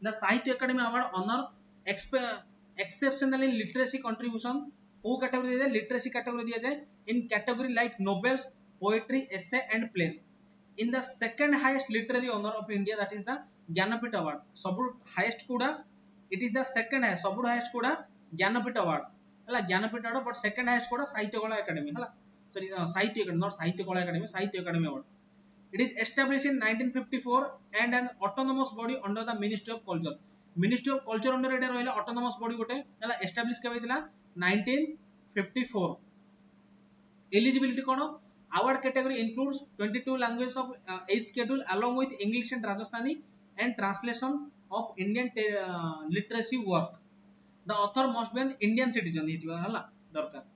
the Sahitya academy award honour exceptional in literacy contribution को कैटेगरी दिया जाए लिटरेसी कैटेगरी दिया जाए in category like novels poetry essay and place in the second highest literary honour of India that is the Jnanpith award सब highest कोडा it is the second highest सब highest कोडा Jnanpith award हला Jnanpith award but second highest कोडा साहित्य कला academy हला sorry साहित्य academy not साहित्य कला एकेडमी साहित्य academy award It is established in 1954 and an autonomous body under the Ministry of Culture. Ministry of Culture under एटा रहला autonomous body गोटे हला establish केबे दिला 1954. Eligibility cone award category includes 22 languages of age schedule along with English and Rajasthani and translation of Indian literacy work. The author must be an Indian citizen हेतिबा हला दरकार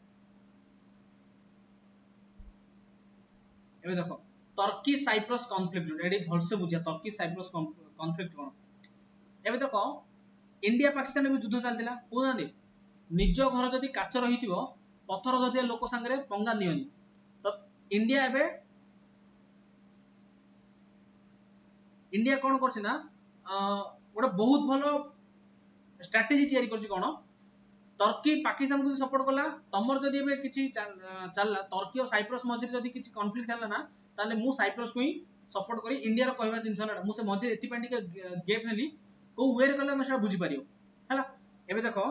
एबे देखो Turkey Cyprus conflict AD भलसे बुझिया Turkey Cyprus conflict कोन एबे देखो India Pakistan में युद्ध चलतिला कोनादे निज घर जदी काच रहितिबो पत्थर जदी लोक संगे पंगा नियनि तो इंडिया कोन करछि ना गोटे बहुत भलो स्ट्रेटजी तयारी करछि कोन टर्की पाकिस्तान को सपोर्ट कला तमर जदी एबे किछि चलला टर्की और साइप्रस मझे जदी किछि कॉन्फ्लिक्ट हला ना ताले मु साइप्रस को ही सपोर्ट करी इंडिया रो कहबा जिंस ना मु से मझे एति पांडी के गैप नेली को वे रे कले हम सेटा बुझी परियो हला एबे देखो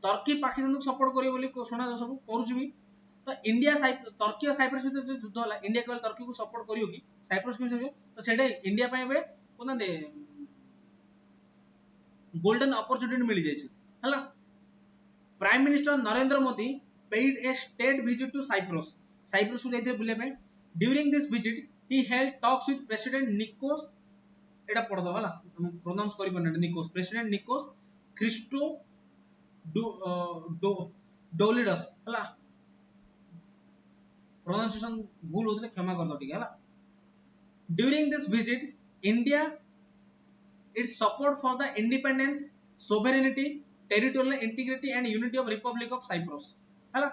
तुर्की पाकिस्तान को सपोर्ट करियो बोली सुना जो सब करूछु भी तो इंडिया तुर्की और साइप्रस में जो युद्ध होला इंडिया केवल तुर्की को सपोर्ट करियो कि साइप्रस को तो सेटा इंडिया पय बे कोना दे गोल्डन अपॉर्चुनिटी मिल जाय हला prime minister Narendra Modi paid a state visit to Cyprus Cyprus को जाइते बुले पे during this visit he held talks with president Nikos एटा पढ़ दो हला प्रोनाउंस करि पन निकोस प्रेसिडेंट निकोस क्रिस्टो डोलिडस हला प्रोनाउंसिएशन भूल होतले क्षमा कर दो ठीक है during this visit India its support for the independence sovereignty territorial integrity and unity of republic of cyprus hala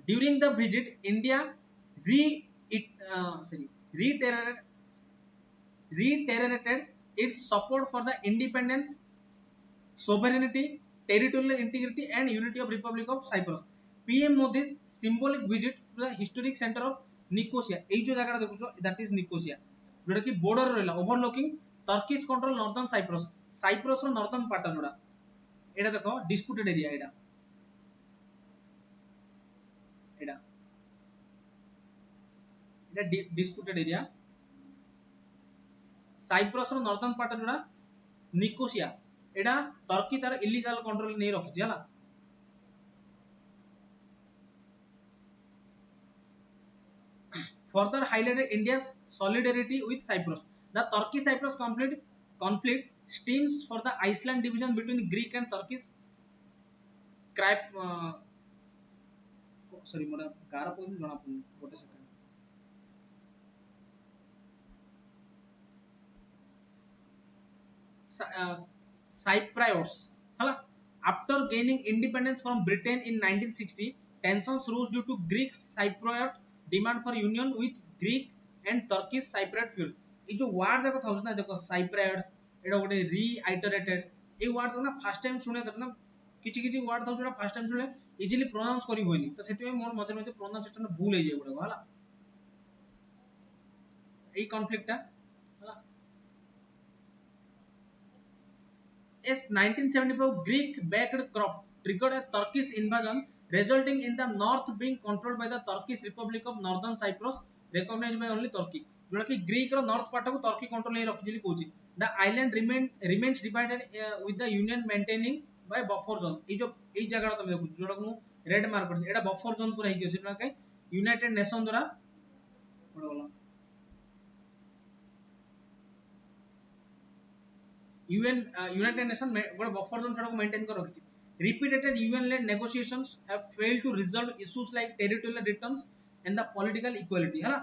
during the visit india re reiterated its support for the independence sovereignty territorial integrity and unity of republic of cyprus pm modi's symbolic visit to the historic center of nicosia ei jo jaga dekhucho that is nicosia जोटा कि border रहला overlooking Turkish control northern Cyprus Cyprus रो northern part जोड़ा एटा देखो disputed area एटा एटा एटा डिस्प्यूटेड एरिया साइप्रस रो नॉर्दर्न पार्ट जोड़ा निकोसिया एटा टर्की तार इलीगल कंट्रोल नै रखि जाला further highlighted India's solidarity with Cyprus. The Turkey-Cyprus conflict stems for the Iceland division between Greek and Turkish. Sorry, मोरा गारा कोई जणा पन गोटे सेकंड Cypriots हला after gaining independence from Britain in 1960 tensions rose due to Greek Cypriot demand for union with Greek and Turkish Cypriot feuds ए जो word देखो थाउस ना देखो Cypriots एटा गोटे reiterated ए वर्ड ना फर्स्ट टाइम सुने त ना किछि किछि वर्ड थाउ जोटा फर्स्ट टाइम सुने इजीली प्रोनाउंस करि होइनी तो सेति मोर मझे मझे प्रोनाउंसिएशन भूल हे जाय गुडा होला ए कॉन्फ्लिक्ट हला As 1975 Greek backed crop triggered a Turkish invasion resulting in the north being controlled by the Turkish Republic of Northern Cyprus recognized by only Turkey जोटा कि ग्रीक रो नॉर्थ पार्ट को तुर्की कंट्रोल नै रखि जली कहूची the island remains divided with the union maintaining by buffer zone ए जो ए जगह तुम देखु जोटा को रेड मार्क कर एटा बफर जोन पूरा हेकी अछि का यूनाइटेड नेशन द्वारा बोला United Nations गोटे बफर जोन को मेंटेन कर रखिछि repeated UN led negotiations have failed to resolve issues like territorial returns and the political equality हला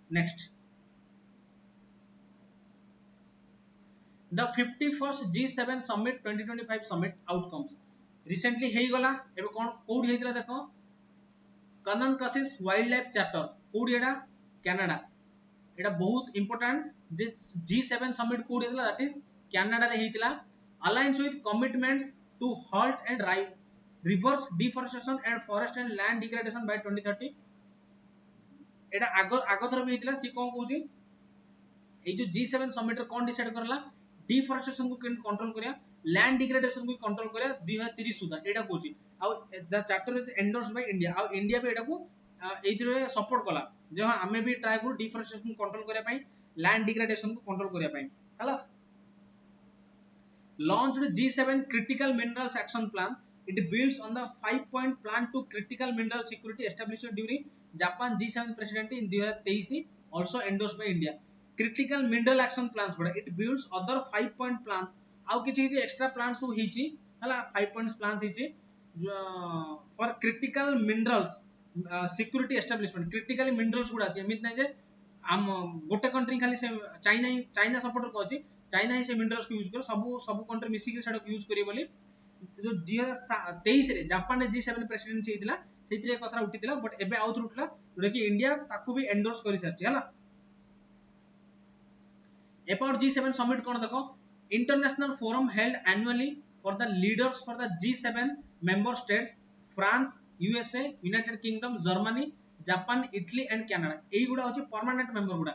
next the 51st G7 summit 2025 summit outcomes recently हेई गला एबे कोन कोडी हेतिला देखो कननकसिस वाइल्ड लाइफ चार्टर कोडी एडा कनाडा एडा बहुत इंपोर्टेंट जे G7 summit कोडी हेतिला दैट इज कनाडा रे हेतिला aligns with commitments to halt and reverse deforestation and forest and land degradation by 2030 एटा आगो थर भी हेतिला सी कोन कहूची ए जो G7 समिट रे कोन डिसाइड करला डिफॉरेस्टेशन को कंट्रोल करिया लैंड डिग्रेडेशन को कंट्रोल करिया 2030 सुधा एटा कहूची आ the charter is endorsed by India आ इंडिया भी एटा को एथिरे सपोर्ट कला जे हां हमें भी ट्राई करू डिफॉरेस्टेशन को कंट्रोल करिया पई लैंड डिग्रेडेशन को कंट्रोल करिया पई हला launched G7 critical minerals action plan it builds on the 5-point plan to critical mineral security established during Japan G7 presidency in 2023 also endorsed by India critical mineral action plans it builds other 5-point plan आउ किछि extra plans सु हिची हला 5 points plans हिची for critical minerals security establishment critical minerals गुडा छै एमित नै जे हम गोटे कंट्री खाली से चाइना सपोर्ट कहछि चाइना ही से मिनरल्स को यूज कर सब कंट्री मिसी के सेडा यूज करी बोली जो 2023 रे जापान रे G7 प्रेसिडेंसी हितला सेतिरे कथा उठितिला बट एबे आउथ उठला जोटा कि इंडिया ताकू भी एंडोर्स करि सरछि हला about G7 summit कोन देखो international forum held annually for the leaders for the G7 member states France USA United Kingdom Germany Japan Italy and Canada एई गुडा होची परमानेंट मेंबर गुडा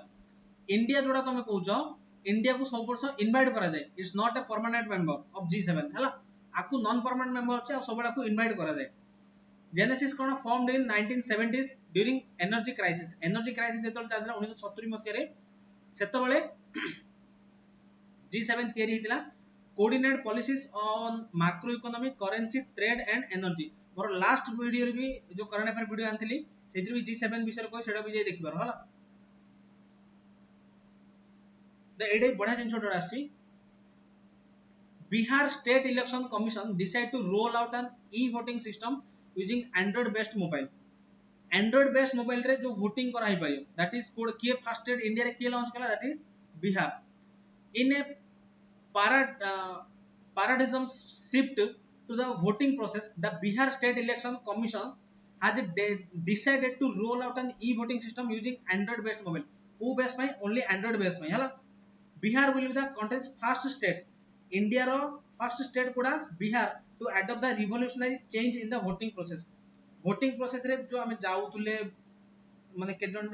इंडिया जोडा तमे कहउछो इंडिया को सब वर्ष इनवाइट करा जाय it's not a permanent member of G7 हला आकु नॉन परमानेंट मेंबर अछि आ सबला को इनवाइट करा जाय जेनेसिस कोन formed in 1970s during energy crisis जेतल चालला 1970 मसिया रे सेतबेले G7 तयारी हितला coordinate policies on macroeconomic currency trade and energy मोर लास्ट वीडियो रे भी जो करंट अफेयर वीडियो आनथिली सेतिर भी G7 विषय को सेडा भी जे देखि पारो हला द एडे बढा जिंस डोडा आसी Bihar State Election Commission decide to roll out an e-voting system using Android based mobile. Android based mobile रे जो voting करा ही पारियो that is कोड किए first state India रे किए launch कला that is Bihar. In a paradigm shift to the voting process, the Bihar State Election Commission has decided to roll out an e-voting system using Android based mobile. Who based by only Android based by hala. Bihar will be the country's first state. India row first state कोडा Bihar to adopt the revolutionary change in the voting process. Voting process रे जो हमें जाउतुले माने केजन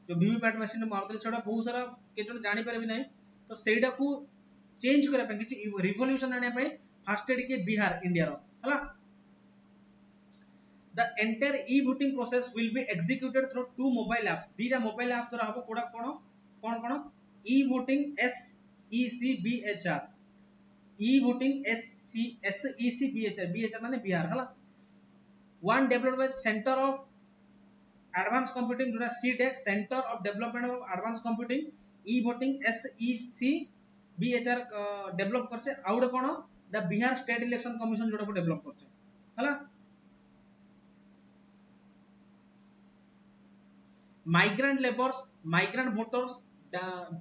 जो VVPAT machine मारतले सेडा बहुत सारा केजन जानि पारे भी नहीं तो सेडा को चेंज करे पे किछि रिवोल्यूशन आने पे फर्स्ट स्टेट के बिहार इंडिया रो हला the entire e-voting process will be executed through two mobile apps दीटा मोबाइल ऐप द्वारा हबो कोडा कोन e-voting SECBHR e-voting SECBHR BHR माने बिहार हला one developed by Center of Advanced Computing जोड़ा CDEC Center of Development of Advanced Computing e-voting SECBHR develop करछे आउड कोन the Bihar state election commission जोड़ा को डेवलप करछे हला migrant laborers migrant voters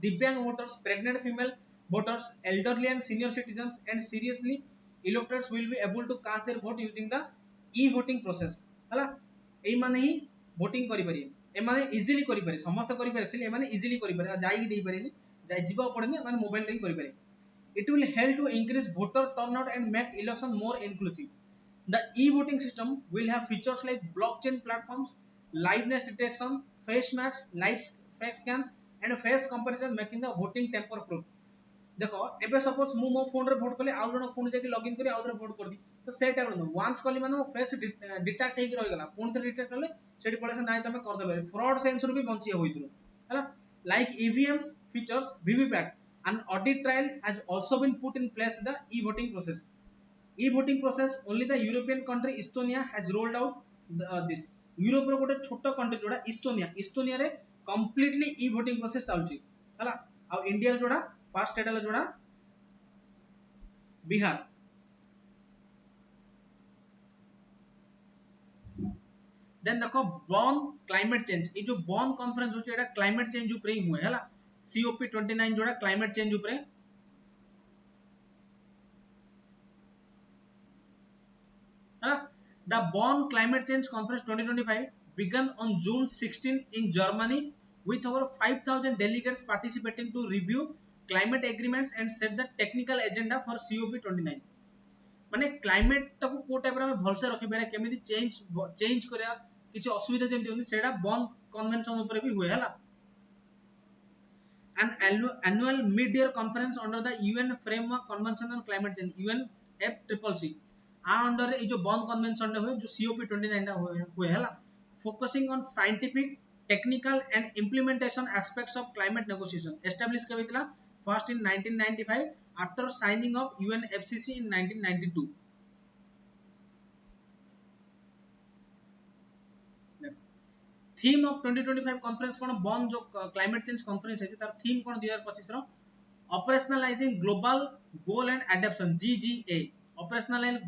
divyang voters pregnant female voters elderly and senior citizens and seriously electors will be able to cast their vote using the e-voting process हला एई माने ही voting करि पारि ए माने easily करि पारि समस्त करि पारि एक्चुअली ए माने इजीली करि पारि जाई कि देई पारि जाई जीवा पड़नी माने मोबाइल रे करि पारि it will help to increase voter turnout and make election more inclusive the e-voting system will have features like blockchain platforms liveness detection face match live face scan and face comparison making the voting tamper proof देखो एबे suppose मु मो phone रे vote करले आउ जण phone जेकी login करी आउ जण वोट कर दी तो से टाइम नो वंस कली माने फेस डिटेक्ट हेक रहि गला फोन ते डिटेक्ट करले सेठी पळे से नाइ तमे कर देबे फ्रॉड सेंसर भी बंची होइतु हला like EVMs features VVPAT an audit trial has also been put in place the e-voting process only the European country Estonia has rolled out this Europe रो गोटे छोटो कंट्री जोडा इस्तोनिया रे कंप्लीटली e-voting process चालची हला आ India रे जोडा first state हला जोडा बिहार देन देखो बॉन क्लाइमेट चेंज ए जो बॉन कॉन्फ्रेंस होची एटा क्लाइमेट चेंज ऊपर ही हुए हला COP29 जोड़ा क्लाइमेट चेंज ऊपर the Bonn Climate Change Conference 2025 began on June 16 in Germany with over 5,000 delegates participating to review climate agreements and set the technical agenda for COP29 माने climate टाको को type रे भलसे रखि बेरे केमिति चेंज करया किछि असुविधा जेमति होनी सेडा बॉन कन्वेंशन ऊपर भी हुए हला an annual mid-year conference under the UN Framework Convention on Climate Change UNFCCC आ अंडर ए जो बॉन कन्वेंशन हुए जो COP29 हुए हला focusing on scientific technical and implementation aspects of climate negotiation establish के होइतला first in 1995 after signing of UNFCCC in 1992 theme of 2025 conference कोन Bonn जो क्लाइमेट चेंज कॉन्फ्रेंस है तार थीम कोन 2025 रो operationalizing global goal and adoption GGA operationalize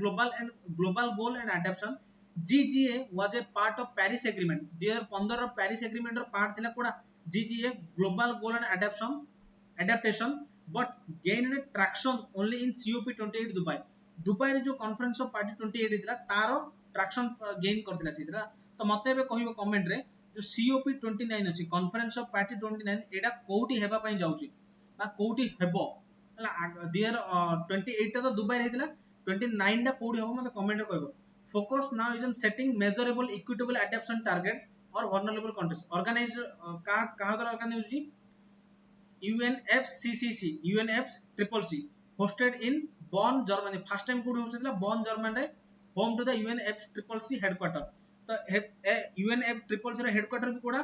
global goal and adoption GGA was a part of Paris agreement 2015 रो Paris agreement रो part थिला कोडा GGA global goal and adaptation but gained traction only in COP28 Dubai रे जो conference of party 28 थिला तारो traction gain करथिला Sitara तो मते बे कहिबो comment रे जो COP29 अछि कॉन्फ्रेंस ऑफ पार्टी 29 एडा कोउटी हेबा पई जाउची बा कोउटी हेबो हला 2028 ता तो दुबई रे थिला 29 टा कोडी हो मते कमेंट रे कहबो focus now is on setting measurable equitable adoption targets और vulnerable countries organized कहाँ द्वारा organize होची UNFCCC UNFCCC hosted in Bonn Germany first time कोड होस्टଥିଲା Bonn Germany रे home to the UNFCCC headquarter तो UNFCCC ର headquarter ବି କୋଡା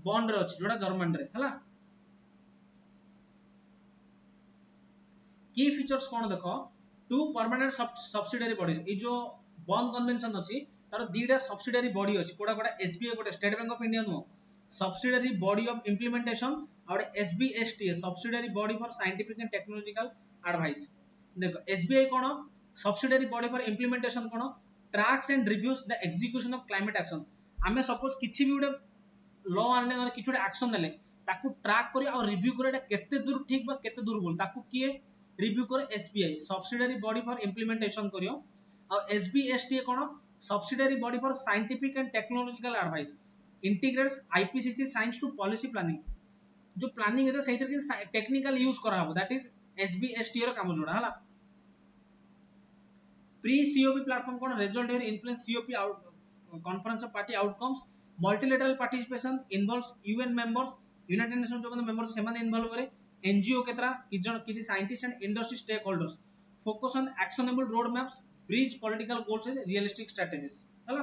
Bonn ରେ ଅଛି जोड़ा जर्मन रे हला की फीचर्स कोन देखो टू परमानेंट सब्सिडियरी बॉडीज ए जो बॉन कन्वेंशन अछि तार दीटा सब्सिडियरी बॉडी अछि कोडा कोडा एसबीआई कोडा State Bank of India no subsidiary body of implementation और SBST subsidiary body for scientific and technological advice देखो एसबीआई कोन सब्सिडियरी बॉडी फॉर इंप्लीमेंटेशन कोन tracks and reviews the execution of climate action आमे suppose किछि भी उडे law आने किछि उडे action नेले ताकू ट्रैक करी और रिव्यू करे एटा केते दूर ठीक बा केते दूर बोल ताकू किए रिव्यू करे SBI subsidiary body for implementation करियो और एसबीएसटी कोन subsidiary body for scientific and technological advice integrates IPCC science to policy planning जो प्लानिंग है सही तरीके टेक्निकल यूज करा हो दैट इज एसबीएसटी रो काम जोड़ा हला प्री सीओपी प्लेटफॉर्म कोन रिजल्ट और influence COP out conference of party outcomes multilateral participation involves UN members united nation जो मेंबर सेमान इन्वॉल्व करे एनजीओ केतरा किसी scientist and industry stakeholders focus on actionable road maps bridge political goals and realistic strategies हला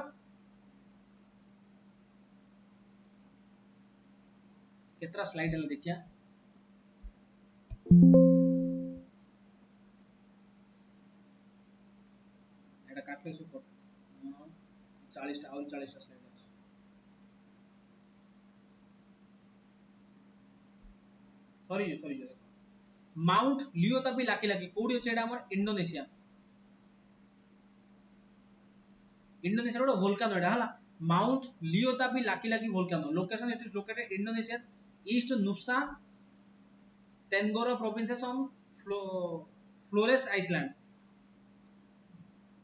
केतरा slide हला देखिया एटा काटले सुपर 40 टा और 40 टा स्लाइड अछि sorry Mount Lewotobi Laki Laki कोडी अछि एटा हमर इंडोनेशिया रो वोल्केनो एटा हला Mount Lewotobi Laki Laki volcano location it is located Indonesia East Nusa Tenggara provinces on Flores island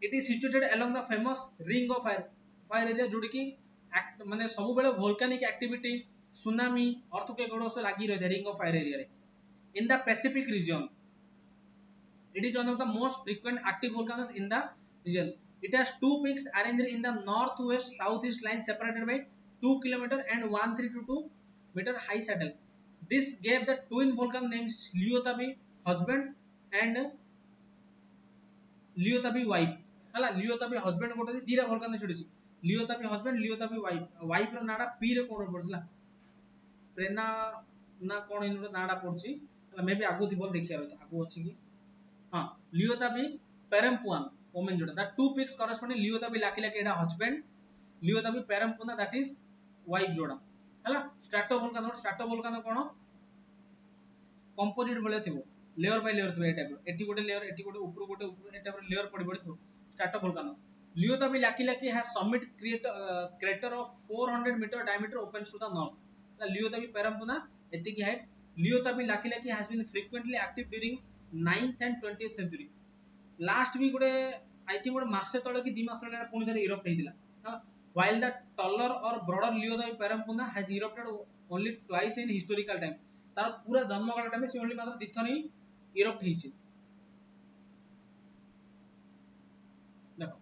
it is situated along the famous ring of fire area जोडी की माने सब बेले वोल्केनिक एक्टिविटी सुनामी अर्थक्वेक गुडो से लागी रहै ring of fire area रे in the Pacific region. It is one of the most frequent active volcanoes in the region. It has two peaks arranged in the northwest southeast line separated by 2 km and 1322 meter high saddle. This gave the twin volcano names Liothabi husband and Liothabi wife. हला Liothabi husband कोटे दीरा volcano छुडीसी Liothabi husband Liothabi wife रो नाडा P रे कोन पडसला प्रेरणा ना कोन इनरो नाडा पडची may be आगु थी बोल देखिया रहता आगु अछि कि हां लियोताबी पेरमपुआन ओमेन जोटा that two peaks corresponding Lewotobi Laki Laki एटा husband Lewotobi Perempuan that is wife जोड़ा हला स्ट्राटो वोल्केनो कोन कंपोजिट भले थिबो लेयर बाय लेयर थिबो ए टाइप एटी गोटे लेयर एटी गोटे ऊपर ए टाइप लेयर पड़ी पड़ी थिबो strato volcano Lewotobi Laki Laki has summit crater of 400 metre diameter open to the north Lewotobi Perempuan एती की height Liothabi Lucky Lucky has been frequently active during 9th and 20th century. Last week गोटे I think गोटे मासे तळे कि 2 मास तळे पुणी थरे erupt हेतिला while the taller or broader Liothabi Parampuna has erupted only twice in historical time. तार पूरा जन्म काल टाइम से ओनली मात्र दिथर ही इरप्ट हेछि देखो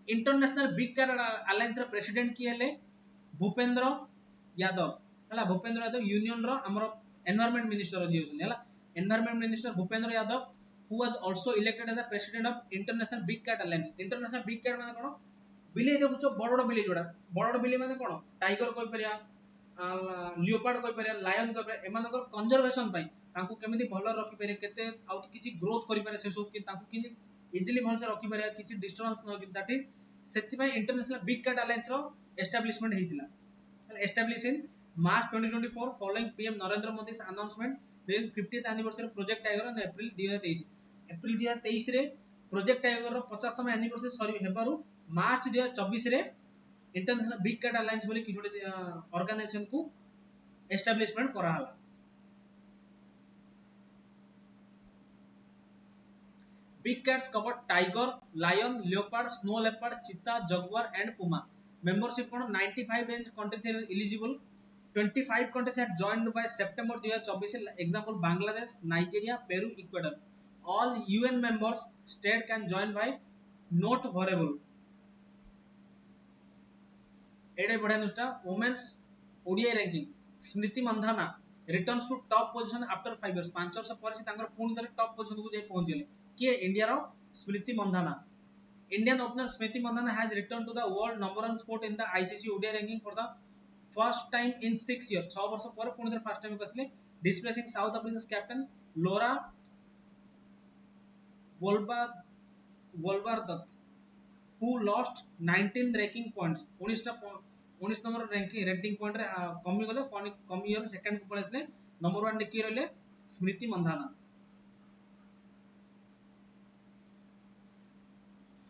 इंटरनेशनल बिग कैट अलायंस रो प्रेसिडेंट की हेले भूपेंद्र यादव हला भूपेंद्र यादव यूनियन रो हमरो environment minister of the environment minister Bhupendra Yadav who was also elected as the president of international big cat alliance international big cat माने कोन बिले देखुचो बड़ बिले जोडा बड़ बिले माने कोन टाइगर कोइ परिया लियोपार्ड कोइ परिया लायन कोइ परिया एमानकर कंजर्वेशन पई तांकू केमिति भलो रखि परिया केते आउ किछि ग्रोथ करि परिया से सब कि तांकू कि इजीली भल से रखि परिया किछि डिस्टर्बेंस न कि दैट इज सेति पई इंटरनेशनल बिग कैट अलायंस रो एस्टैब्लिशमेंट हेतिला establish in March 2024 following PM Narendra Modi's announcement during 50th anniversary of Project Tiger on April 2023 April 2023 रे Project Tiger रो 50तम एनिवर्सरी सरी हेबारु मार्च 2024 रे इंटरनेशनल बिग कैट अलायंस बोली कि Jote organisation को एस्टैब्लिशमेंट करा हला Big cats cover tiger, lion, leopard, snow leopard, cheetah, jaguar and puma. Membership on 95 range countries are eligible. 25 countries had joined by September 2024. Example Bangladesh, Nigeria, Peru, Ecuador. All UN members state can join by note variable. एटा बढ़िया news टा women's ODI ranking Smriti Mandhana returns to top position after 5 years 5 वर्ष पर से तांकर पुणी थरे top position को जे पहुंच गेले के इंडिया रो Smriti Mandhana Indian opener Smriti Mandhana has return to the world number 1 spot in the ICC ODI ranking for the first time in 6 years 6 वर्ष पर पुणी थरे फर्स्ट टाइम कसले displacing South Africa's captain Laura Wolva Wolvaardt who lost 19 ranking points 19 number rating point रे कमी गले कमी year second को पळेसले नंबर 1 रे की रहले Smriti Mandhana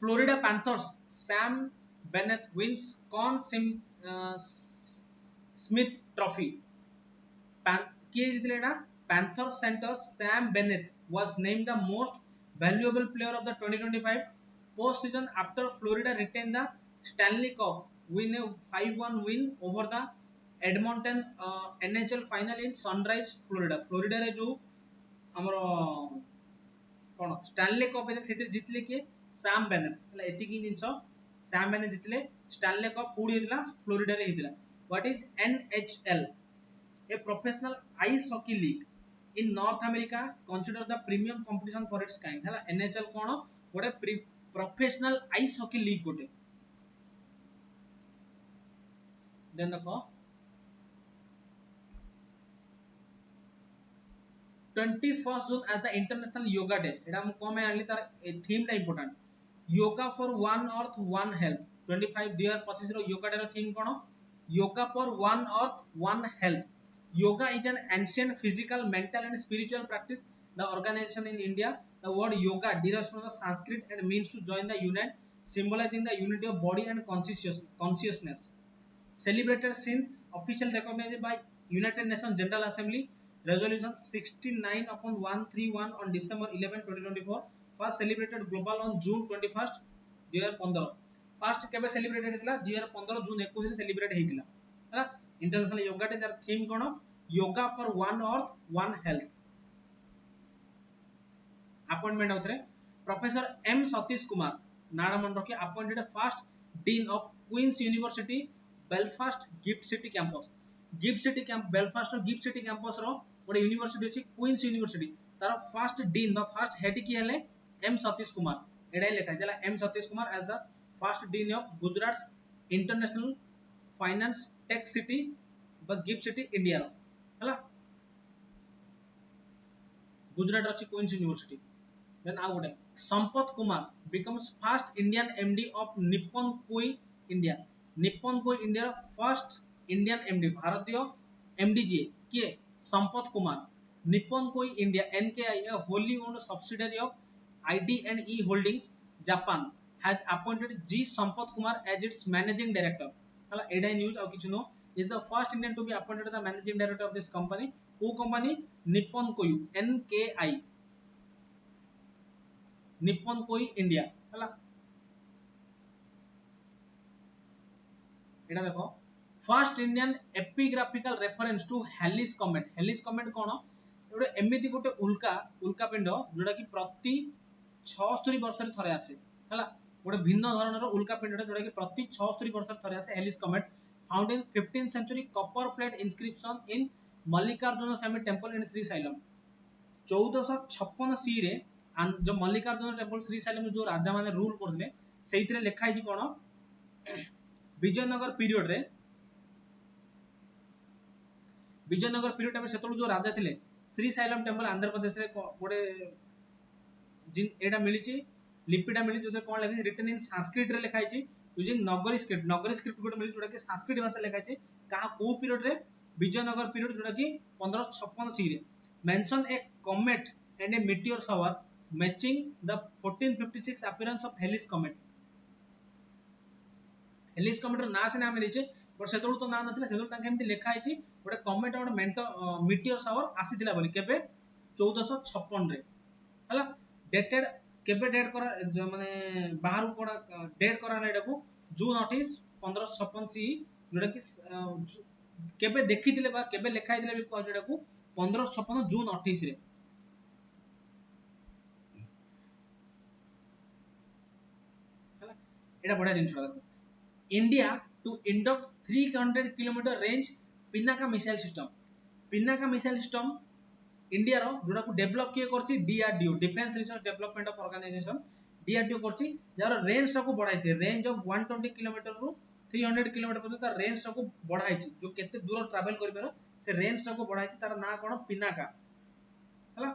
Florida Panthers Sam Bennett wins Conn Smythe Trophy किए जितले ना Panther centre Sam Bennett was named the most valuable player of the 2025 postseason after Florida retained the Stanley Cup win a 5-1 win over the Edmonton NHL final in Sunrise Florida Florida रे जो हमरो कोन Stanley cup से जितले किए Sam beneath हला एति की जिंस सैम बेनेथ जितले स्टैनली कप पूडी हितला फ्लोरिडा रे हितला what is NHL a professional ice hockey league in North America consider the premium competition for its kind हला NHL कोन गोटे प्रोफेशनल आइस हॉकी लीग गोटे देन देखो 21st June as the international yoga day एटा हम कोमे आनली तार थीम टा important yoga for one earth one health 25 2025 रो योगा डे रो थीम कोन yoga for one earth one health Yoga is an ancient physical, mental and spiritual practice. The organization in India, the word yoga derives from the Sanskrit and means to join the unit, symbolizing the unity of body and consciousness. Celebrated since official recognized by United Nations General Assembly, Resolution 69/131 on December 11, 2024. First celebrated global on June 21st, 2015. First केबे celebrated हितला 2015 जून 21 रे celebrate हितला है international yoga day जार theme कोन yoga for one earth one health appointment होतरे professor M Satish Kumar नाडा मन रखी appointed first dean of Queen's University Belfast GIFT City campus Belfast रो गिफ्ट सिटी कैंपस रो गोटे यूनिवर्सिटी अछि क्वींस यूनिवर्सिटी तार फर्स्ट डीन बा फर्स्ट हेड की हेले एम सतीश कुमार एडाई लेखा जला M Satish Kumar as the first dean of Gujarat international finance tech city बा गिफ्ट सिटी इंडिया रो हला गुजरात अछि क्वींस यूनिवर्सिटी देन आ गोटे Sampath Kumar becomes first Indian MD of Nippon Koei India first Indian MD भारतीय MD G K Sampath Kumar Nippon Koei India NKI a wholly owned subsidiary of ID&E Holdings Japan has appointed G Sampath Kumar as its managing director हला एडा news और किछु no is the first Indian to be appointed the managing director of this company who company Nippon Koyu NKI Nippon Koi India हला एडा देखो first Indian epigraphical reference to Halley's comet कोन एडे एमिति गोटे उल्का पिंड जोडा कि प्रति 76 वर्ष रे थरे आसे हला गोटे भिन्न धरणर उल्का पिंड जोडा कि प्रति 76 वर्ष रे थरे आसे हेलिस कमेट found in 15th century copper plate inscription in Mallikarjuna Swami temple in Sri Sailam 1456 सी रे जो मल्लिकार्जुन टेम्पल श्री साइलम जो राजा माने रूल करले सेइतरे लेखा हिजी कोन विजयनगर पीरियड में सेतल जो राजा थिले श्री साइलम टेम्पल आंध्र प्रदेश रे गोटे जिन एडा मिलिची लिपिडा मिली जो कोन लेखा रिटन इन संस्कृत रे लेखा हिजी यूजिंग नगरी स्क्रिप्ट गोटे मिली जोडा कि संस्कृत भाषा लेखा हिजी का को पीरियड रे विजयनगर पीरियड जोडा कि 1556 सी रे mention A comet and a meteor shower matching the 1456 appearance of Halley's comet. Halley's comet रो ना से नाम देचे बट सेतोल तो ना नथिला सेतोल तांके एमति लेखा आइची गोटे कमेट और meteor shower आसीतिला बोली केबे 1456 रे हला डेटेड केबे डेट करा माने बाहर कोडा डेट करा एडा को जून 28 1556 सी जोडा कि केबे देखितिले बा केबे लेखा आइतिले भी को जोडा को 1556 जून 28 रे हला एडा बडा जिंस देखो India to induct 300 kilometre range Pinaka missile system. Pinaka missile system India रो जोड़ा को डेवलप किए करछि DRDO, defence research development of organisation, DRDO करछि जार रेंज को बढ़ाई छै, रेंज ऑफ 120 किलोमीटर रु 300 किलोमीटर पर्यंत तार रेंज को बढ़ाई छै, जो केते दूर ट्रैवल करि पारो से रेंज को बढ़ाई छै, तार ना कोन पिनाका हला।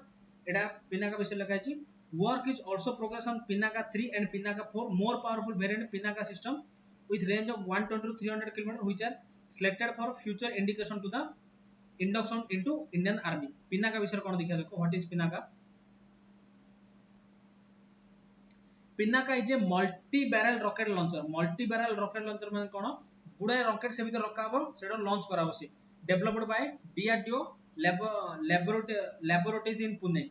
एटा पिनाका विषय लिखा है। Work is also progress on Pinaka 3 and Pinaka 4 more powerful variant Pinaka system with range of 120 to 300 km which are selected for future indication to the induction into Indian Army। Pinaka विषय कौन देखिए देखो, what is Pinaka? Pinaka is a multi barrel rocket launcher। multi barrel rocket launcher माने कौन, गुड़ाए rocket से भीतर रखा हबो सेटा लॉन्च करा हबो, से developed by DRDO laboratories in Pune।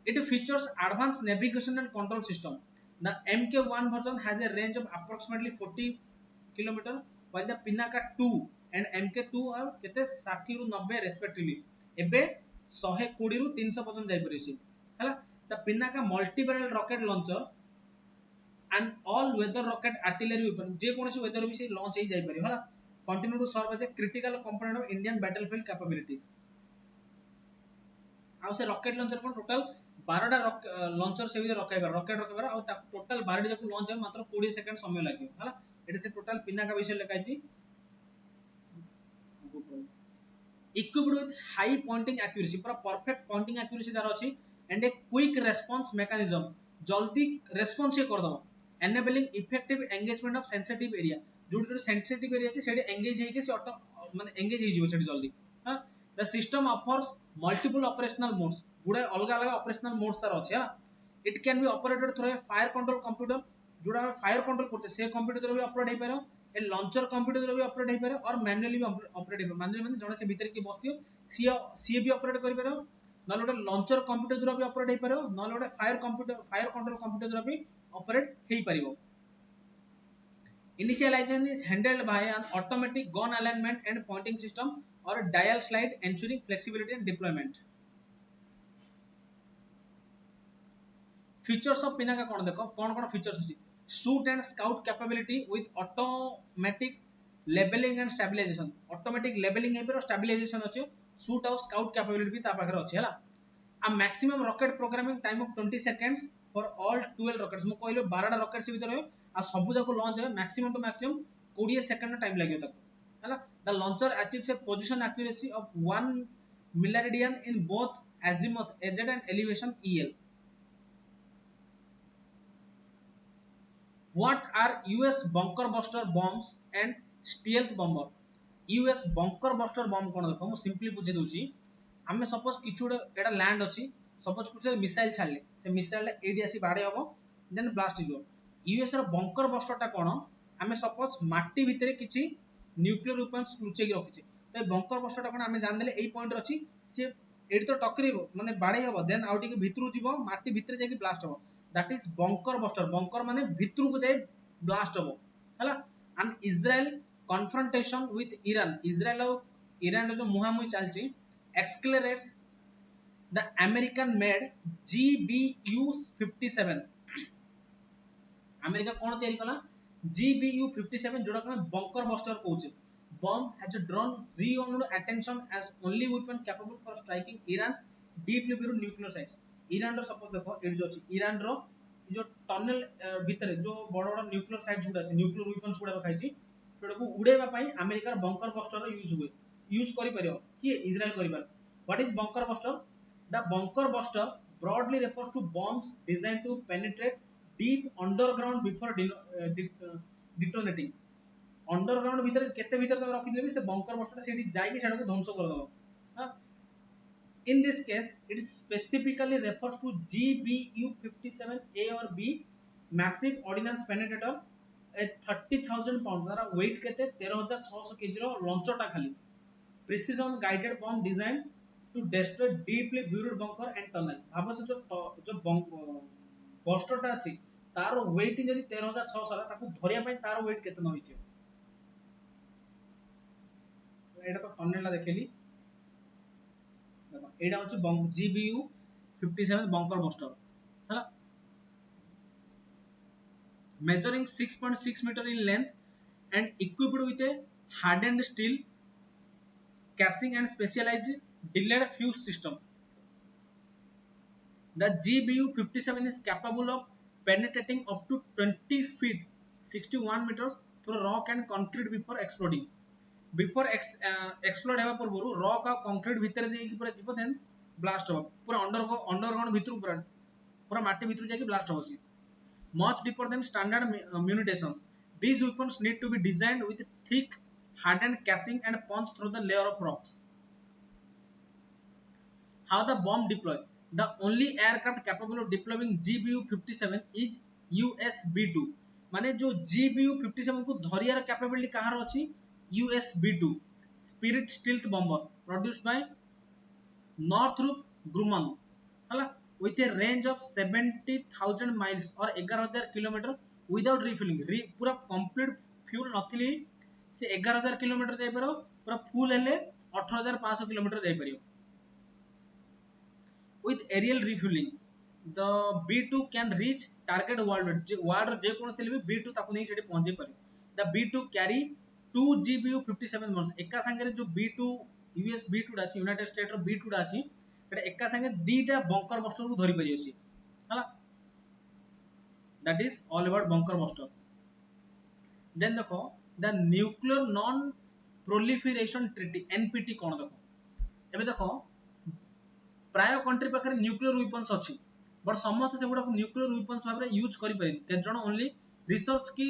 It features advanced navigation and control system। The Mk1 version has a range of approximately 40 km while the Pinaka 2 and Mk2 are केते 60 रु 90 respectively। एबे 120 रु 300 पर्यंत जाई परिछि हला। The Pinaka multi barrel rocket launcher and all weather rocket artillery weapon जे कोनोसी weather भी से लॉन्च हे जाई परियो हला। Continue to serve as a critical component of Indian battlefield capabilities। आ से रॉकेट लॉन्चर कोन टोटल 12टा लॉन्चर से भी रखाइबा रॉकेट रखाइबा आ टोटल 12टा को लॉन्च है मात्र 20 सेकंड समय लागियो हला। एटा से टोटल पिनाका विषय लिखा छि। equipped with high pointing accuracy, पूरा परफेक्ट पॉइंटिंग एक्यूरेसी दार अछि and a quick response mechanism, जल्दी रेस्पॉन्स ये कर दबो, enabling effective engagement of sensitive area, जो सेंसिटिव एरिया अछि सेडी एंगेज हेके से ऑटो माने एंगेज हे जिवो सेडी जल्दी। हां the system offers multiple operational modes, गुडे अलग अलग ऑपरेशनल मोड्स तार अछि हा। It can be operated through a fire control computer, जोड़ा फायर कंट्रोल करते से कंप्यूटर भी ऑपरेट हे पारो, ए लॉन्चर कंप्यूटर भी ऑपरेट हे पारो और मैन्युअली भी ऑपरेट हे पारो। मैन्युअली माने जने से भीतर की बसियो सी भी ऑपरेट करि पारो, नले गोटे लॉन्चर कंप्यूटर द्वारा भी ऑपरेट हे पारो, नले गोटे फायर कंट्रोल कंप्यूटर द्वारा भी ऑपरेट हे पारिबो। Initialization is handled by an automatic gun alignment and pointing system or a dial slide ensuring flexibility and deployment। Features of Pinaka कोन देखो, कोन फीचर्स अछि, shoot and scoot capability with automatic levelling and stabilisation, automatic levelling हे पर stabilisation अछि, shoot और scout capability भी ता पाखर अछि हला। आ maximum rocket programming time of 20 seconds for all 12 rockets, मु कहलो 12 टा रॉकेट से भीतर आ सब जाको लॉन्च है maximum to maximum 20 second time लागियो ताको हला। The launcher achieves a position accuracy of 1 million in both azimuth AZ and elevation EL। What are US bunker buster bombs and stealth bomber? US bunker buster bomb कोन देखो, मु simply बुझे दोची। हमें suppose किछु एटा land अछि, suppose कुछ missile छाडले, से missile AD आसी बाडे हबो देन ब्लास्ट हियो। यूएस रो बंकर बस्टर टा कोन, हमें सपोज माटी भितरे किछि न्यूक्लियर वेपन्स लुचै के रखिछि, तो बंकर बस्टर टा कोन हमें जान देले एई पॉइंट रो अछि, से एडी तो टकरेबो माने बाडे हबो देन आउट के भितरु जीवो, माटी भितरे जाके ब्लास्ट हबो, that is bunker buster. Bunker माने भितरु को जाय ब्लास्ट हबो हला। And Israel confrontation with Iran, Israel और ईरान जो मुहामुही चलछि escalates the American made GBU-57। America कोन तयारी कला GBU-57, जोड़ा को बंकर बस्टर कहउछे। Bomb has drawn renewed attention as only weapon capable for striking Iran's deeply buried nuclear sites. Iran रो सपोज देखो एडी जो अछि ईरान रो जो टनल भितरे जो बड़ बड़ न्यूक्लियर साइट्स गुडा अछि, न्यूक्लियर वेपन्स गुडा रखाइछि, सेडा को उड़ेबा पई अमेरिकार बंकर बस्टर रो यूज करि परियो कि इजराइल करिबार। What is bunker buster? The bunker buster broadly refers to bombs designed to penetrate deep underground before detonating। Underground भीतर केते भीतर तक रखि देबी, से बंकर बस्टर सेठी जाई के सेडा को ध्वंस कर दबो। हां in this case it specifically refers to GBU-57A or B massive ordnance penetrator, a 30,000 pound Tara weight केते 13,600 kg रो लॉन्चर टा खाली, precision guided bomb designed to destroy deeply buried bunker and tunnel। भाबो से जो बस्टर टा अछि तारो weight जदी 13,600 ताकू धरिया पई तारो weight केते न होइथियो। एटा तो टनल ला देखेली देखो, एटा होची GBU-57 bunker buster हला। measuring 6.6 meter in length and equipped with a hardened steel casing and specialized delayed fuse system. The GBU-57 is capable of penetrating up to 20 feet 61 meters through rock and concrete before exploding. Before explode heବା ପୂର୍ବରୁ rock ଆଉ concrete ଭିତରେ ଦେଇକି ପୁରା ଯିବ then blast ହେବ ପୁରା underground ଭିତରୁ ପୁରା ମାଟି ଭିତରୁ ଯାଇକି blast ହେବ ସିଏ much deeper than standard munitions. These weapons need to be designed with thick hardened casing and punched through the layer of rocks. How the bomb deploy? The only aircraft capable of deploying GBU-57 is USB-2. माने जो GBU-57 को धरियार capability कहार अछि USB-2 Spirit Stealth Bomber produced by Northrop Grumman हला with a range of 70,000 miles or 11,000 km without refilling पूरा complete fuel नथिली से 11,000 km जाय परौ पूरा full हेले 18,500 km जाय परियो with aerial refueling. The B2 can reach target worldwide. World जे कोन थेले भी B2 ताकू नै सेठी पहुंचे पारे. The B2 carry 2 GBU-57 bombs. एका संगे जो B2 US B2 डा अछि यूनाइटेड स्टेट रो B2 डा अछि एटा एका संगे दीटा बंकर बस्टर को धरि परियो सी. हला that is all about bunker buster. Then देखो the nuclear non proliferation treaty NPT कोन देखो एबे देखो प्राय कंट्री पाखरे न्यूक्लियर वेपन्स अछि बट समस्त से गुडा न्यूक्लियर वेपन्स भाबरे यूज करि पारे के जण ओनली रिसर्च की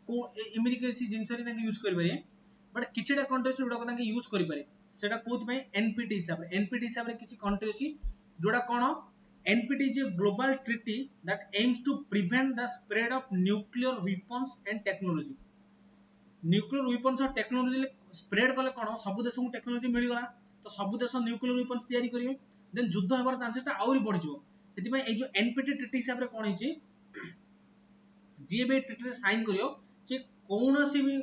को एमिरी केसी जिंसरी ना यूज करि पारे बट किछिटा कंट्री गुडा को ताके यूज करि पारे सेटा कोथ पे एनपीटी हिसाब रे किछि कंट्री अछि जोडा कोन NPT is a global treaty that aims to prevent the spread of nuclear weapons and technology nuclear weapons और टेक्नोलॉजी स्प्रेड कले कोन सब देश को टेक्नोलॉजी मिल गला तो सब देश न्यूक्लियर वेपन्स तयारी करिवे देन युद्ध हेबार चांसेस ता आउरी बढ़ जिवो सेति ए जो एनपीटी ट्रीटी हिसाब रे कोन हिची जे बे ट्रीटी रे साइन करियो से कोनोसी भी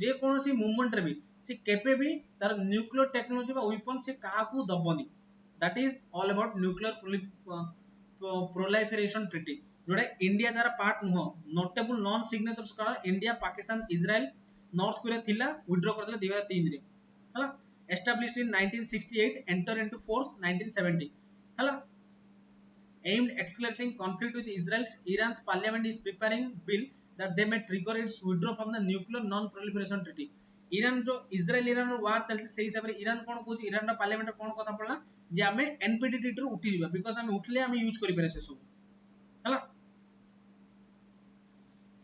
जे कोनोसी मूवमेंट रे भी से केपे भी तार न्यूक्लियर टेक्नोलॉजी बा वेपन से काहा को दबनी that is all about nuclear proliferation treaty जोडे इंडिया जरा पार्ट नुह नोटेबल नॉन सिग्नेचर्स का India Pakistan Israel North Korea थिला विथड्रॉ कर दिला 2003 रे हला established in 1968 enter into force 1970 hala aimed accelerating conflict with Iran's parliament is preparing bill that they may trigger its withdraw from the nuclear non proliferation treaty Iran जो Israel Iran war चलछि सेही हिसाब रे Iran कोन कहू Iran रा parliament कोन कथा पड़ला जे हमें NPT treaty रो उठी जिबा बिकॉज़ हमें उठले हमें यूज करि पारे से सब हला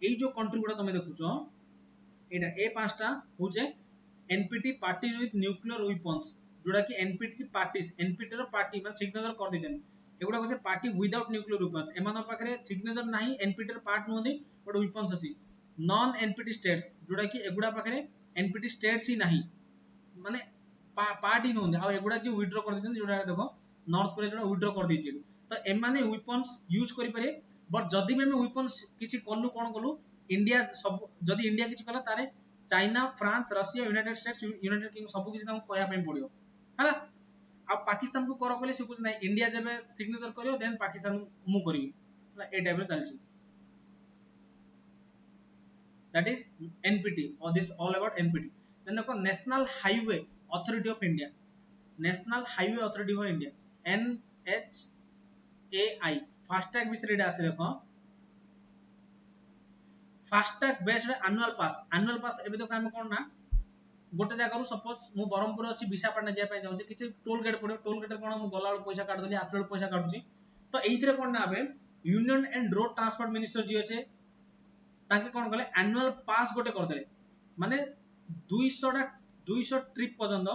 एई जो कंट्री गुडा तमे देखुछो एटा ए पांचटा होजे NPT party with nuclear weapons जोड़ा कि NPT parties NPT रो पार्टी मतलब सिग्नेचर कर देजन एगुडा होचे पार्टी विदाउट न्यूक्लियर वेपन्स एमानो पाखरे सिग्नेचर नाही NPT रो पार्ट नोदी बट वेपन्स अछि नॉन NPT स्टेट्स जोड़ा कि एगुडा पाखरे NPT स्टेट्स ही नाही माने पार्टी नोदी आ एगुडा कि विथड्रॉ कर देजन जोड़ा देखो नॉर्थ कोरिया जोड़ा विथड्रॉ कर देछि तो एमाने वेपन्स यूज करि पारे बट जदी में वेपन्स किछि कलु कोन कलु इंडिया सब जदी इंडिया किछि कला तारे China France Russia United states United king सब किछि हम कहया पे पड़ियो हला आ पाकिस्तान को करो कहले से कुछ नै इंडिया जेबे सिग्नेचर करियो देन पाकिस्तान मु करबी हला ए टाइप रे चलछि दैट इज एनपीटी और this all about NPT then देखो National Highway Authority of India National Highway Authority of India NHAI FASTag विषय आसे देखो फास्टैग बेस्ड एनुअल पास एबे देखो हम कोन ना गोटे जगह सपोज मु बरहमपुर अछि विशाखापट्टनम जाय पाइ जाउछि किछि टोल गेट पड़ो टोल गेट कोन मु गला पैसा काट देली आसले पैसा काटुछि तो एइथरे कोन ना आबे union and road transport minister ji अछि ताके कोन गले एनुअल पास गोटे कर देले माने 200 ट्रिप पर्यंत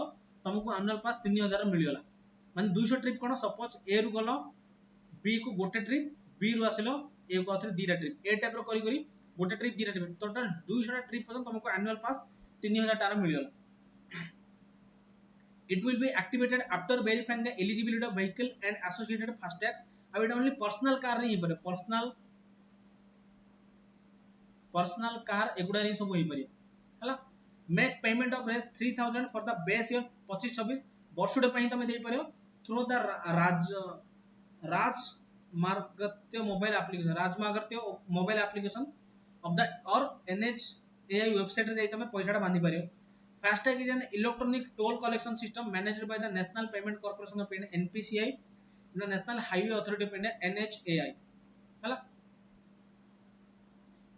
तुमको एनुअल पास 3000 मिल गला माने 200 ट्रिप कोन सपोज ए रु गलो बी को गोटे ट्रिप बी रु आसिलो ए को अथरे दीटा ट्रिप ए टाइप रो करी करी गोटे ट्रिप दीटा ट्रिप टोटल 200 ट्रिप पर्यंत तुमको एनुअल पास 3000 टारा मिल गला it will be activated after verifying the eligibility of vehicle and associated fastags अब एटा ओनली पर्सनल कार रे ही परे पर्सनल कार एगुडा रे सब होई परे हला make payment of Rs 3000 for the base year 25 26 वर्षुडे पई तमे देई परियो through the Rajmargyatra mobile application of the और NHAI वेबसाइट रे तमे पैसाटा बांधी परियो FASTag is an electronic toll collection system managed by the National Payment Corporation of India NPCI the National Highway Authority of India NHAI हला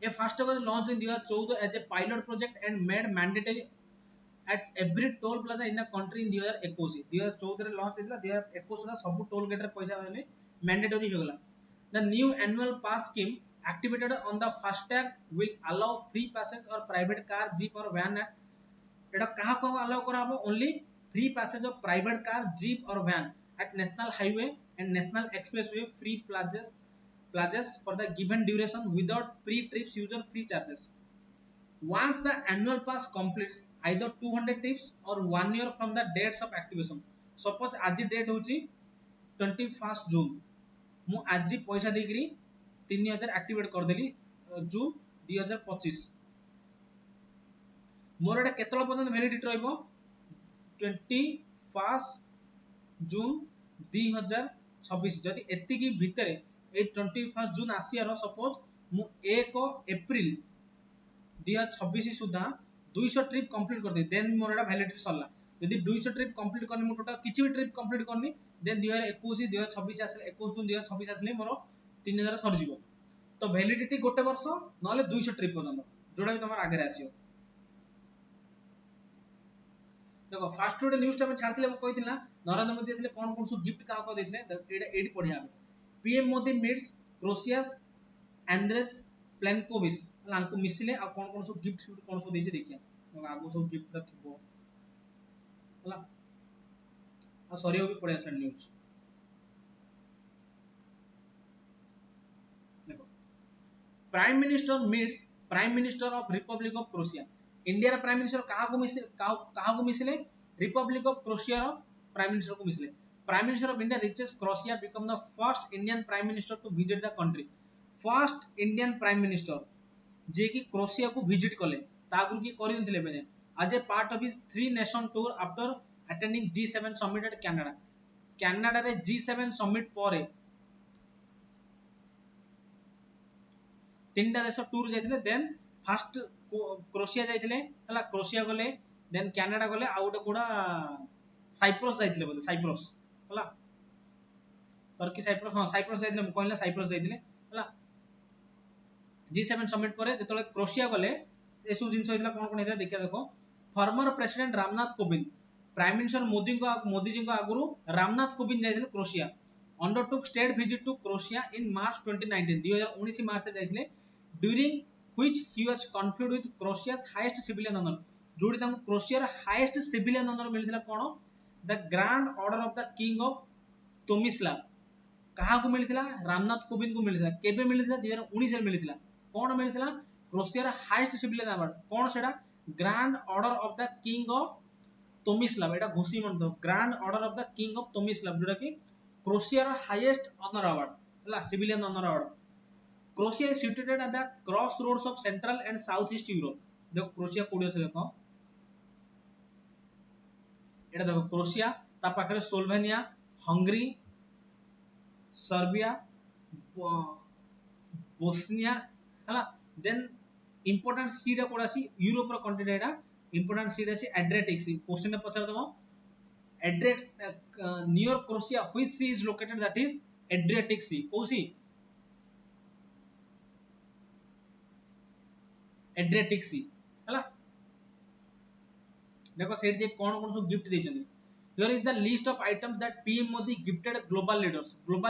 ए FASTag was launched in 2014 as a pilot project and made mandatory at every toll plaza in the country in 2021 2014 रे launch हेतला 2021 सुधा सब toll gate रे पैसा वाले mandatory हो गला the new annual pass scheme activated on the FASTag will allow free passage or private car jeep or van at एटा कहा को allow करा हबो only free passage of private car jeep or van at national highway and national expressway free plazas for the given duration without pre trips user free charges once the annual pass completes either 200 trips or 1 year from the dates of activation suppose आज date होची 21 जून मु आज पैसा देकरी 3000 activate कर देली जून 2025 मोर एटा केतल पर्यंत validity रहइबो 21 जून 2026 जदि एति की भितरे ए 21 जून आसियार सपोज मु 1 एप्रिल 2026 सुधा 200 ट्रिप कंप्लीट कर दे देन मोर एटा वैलिडिटी सरला यदि 200 ट्रिप कंप्लीट करनी मु टोटल किछि भी ट्रिप कंप्लीट करनी देन 2021 2026 आसले 21 जून 2026 आसले मोर 3000 सर जीवो तो वैलिडिटी गोटे वर्ष नले 200 ट्रिप पर्यंत जोडा भी तमर आगे आसियो देखो फास्ट फूड न्यूज़ टा में छाड़थिले म कहिथिला नरेंद्र मोदी देथिले कोन कोन सु गिफ्ट का को देथिले एडा एडी पढिया PM Modi meets Croatia's Andrej Plenkovic लानको मिसिले आ कोन कोन सु गिफ्ट कोन सु देछि देखिया तो आगो सब गिफ्ट थिबो हला आ सरियो भी पढिया छ news prime minister meets prime minister of Republic of Croatia India रा प्राइम मिनिस्टर कहा को मिसले रिपब्लिक ऑफ क्रोएशिया रा प्राइम मिनिस्टर को मिसले prime minister of India reaches Croatia become the first Indian prime minister to visit the country first Indian prime minister जे कि Croatia को विजिट कले तागुर की करि दिले बने आज a part of his 3 nation tour after attending G7 summit at Canada Canada रे G7 समिट परे तीनटा देश टूर जाइथिले देन फर्स्ट क्रोएशिया जाइथिले हला क्रोएशिया गले देन कनाडा गले आ गोटे कोडा साइप्रस जाइथिले बोले साइप्रस हला टर्की साइप्रस हां साइप्रस जाइथिले म कहला साइप्रस जाइथिले हला G7 समिट परे जेतले क्रोएशिया गले एसु जिंस होइतला कोन कोन हेता देखिया देखो former president Ramnath Kovind prime minister Modi ji को आगुरु रामनाथ कोविंद जाइथिले Croatia undertook state visit to Croatia in March 2019 2019 मार्च से जाइथिले during which he was conferred with Croatia's highest civilian honor जोडी तांको क्रोएशिया रा हाईएस्ट सिविलियन ऑनर मिलिथिला कोन the Grand Order of the King of Tomislav कहा को मिलिथिला रामनाथ कोविंद को मिलिथिला केबे मिलिथिला 2019 रे मिलिथिला कोन मिलिथिला क्रोएशिया रा हाईएस्ट सिविलियन अवार्ड कोन सेडा Grand Order of the King of Tomislav एटा घोषी मन दो Grand Order of the King of Tomislav जोडा कि क्रोएशिया रा हाईएस्ट ऑनर अवार्ड हला civilian honour award Croatia is situated at the crossroads of Central and Southeast Europe देखो Croatia कोडी আছে देखो एटा देखो क्रोएशिया ता पाखरे स्लोवेनिया हंगरी सर्बिया बोस्निया हला देन इंपोर्टेंट सी रा कोड अछि यूरोप रो कंट्री एटा इंपोर्टेंट सी अछि एड्रियाटिक सी क्वेश्चन पचार दमो near Croatia which sea is located that is Adriatic sea कोसी एड्रियाटिक सी हला देखो सेठ जे कोन कोन सो गिफ्ट देछन here is the list of items that PM Modi gifted global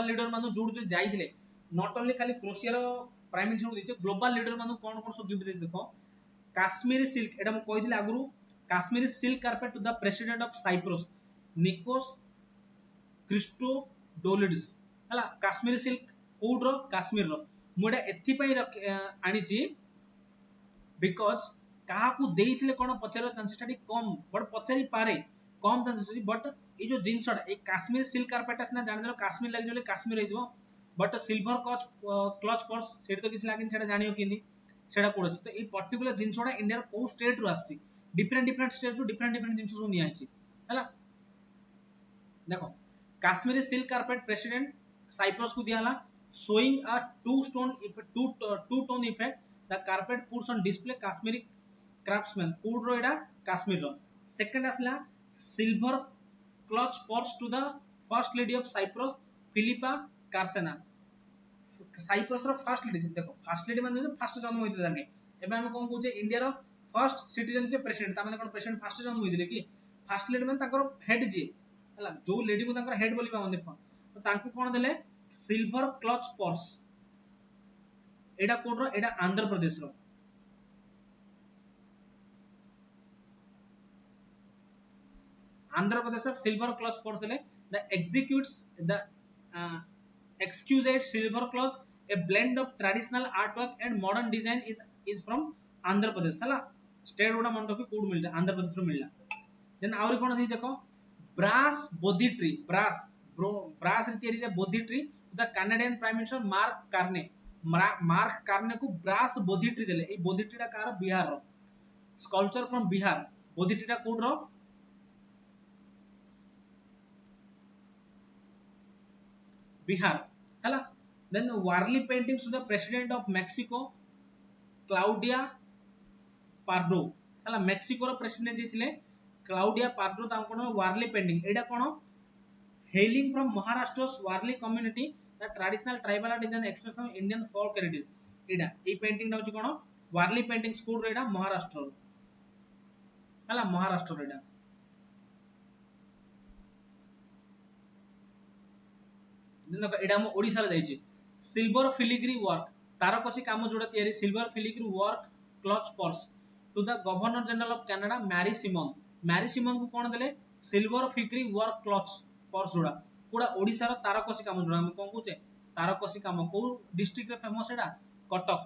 leader मानु जोड जो जाइथिले नॉट ओनली खाली क्रोएशिया रो प्राइम मिनिस्टर को देछे ग्लोबल लीडर मानु कोन कोन सो गिफ्ट दे देखो काश्मीरी सिल्क एटा म कहिथिले आगुरु Kashmiri silk carpet to the president of Cyprus Nikos Christodoulides हला काश्मीरी सिल्क कोड रो काश्मीर रो मोडा एथि पई आनी छी बिकॉज कहा को देइथिले कोन पचार चांसेस कम बट पचारी पारे कम चांसेस बट ए जो जिंसडा ए काश्मीर सिल्क कार्पेट असना जान देलो काश्मीर लागि जोले काश्मीर हेदिबो but silver clutch purse set तो किछ लागिन सेटा जानियो किनी सेटा कोड अछि तो ए पर्टिकुलर जिंसडा इंडिया को स्टेट रु आछि डिफरेंट स्टेट जो डिफरेंट जिंस सु निया अछि हला देखो Kashmiri silk carpet president Cyprus को दियाला showing a two tone effect the carpet puts on display Kashmiri craftsman कोड रो एडा काश्मीर रो सेकंड आसला silver clutch purse to the first lady of Cyprus Filipa Karsera Cyprus रो फर्स्ट लेडी देखो first lady माने फर्स्ट जन्म होइते ताके एबे हम कोन कहूचे इंडिया रो फर्स्ट सिटीजन के प्रेसिडेंट ता माने कोन प्रेसिडेंट फर्स्ट जन्म होइते कि फर्स्ट लेडी माने ताकर हेड जे हला जो लेडी को ताकर हेड बोली पावन देखो तो तांको कोन देले सिल्वर क्लच पर्स एडा कोड रो एडा आंध्र प्रदेश रो Andhra Pradesh silver clutch purse देले the executes the exquisite silver cloth a blend of traditional artwork and modern design is from Andhra Pradesh हला स्टेट गुडा मन रखी कोड मिलजा आंध्र प्रदेश रो मिलला देन आउरी कोन दी देखो ब्रास बोधी ट्री ब्रास रे तयारी Bodhi tree the Canadian prime minister Mark Carney को brass Bodhi tree देले ए बोधी ट्री टा कार बिहार रो sculpture from Bihar Bodhi tree टा कोड रो बिहार हला then Warli paintings to the president of Mexico Claudia Pardo हला मेक्सिको रो प्रेसिडेंट जे थिले क्लाउडिया पार्डो ता कोन वारली पेंटिंग एडा कोन hailing from Maharashtra's Warli community the traditional tribal art is an expression of Indian folk heritage एडा ए पेंटिंग दा होची कोन वारली पेंटिंग्स कोड रो एडा महाराष्ट्र हला महाराष्ट्र एडा देखो एडा हम ओडिसा रे जाईची सिल्वर फिलिग्री वर्क तारकसी काम जोडा तयारी silver filigree work clutch purse to the governor general of Canada Mary Simon को कोन देले silver filigree work clutch purse जोडा पूरा ओडिसा रो तारकसी काम जोडा हम कोन कहूचे तारकसी काम को डिस्ट्रिक्ट रे फेमस एडा कटक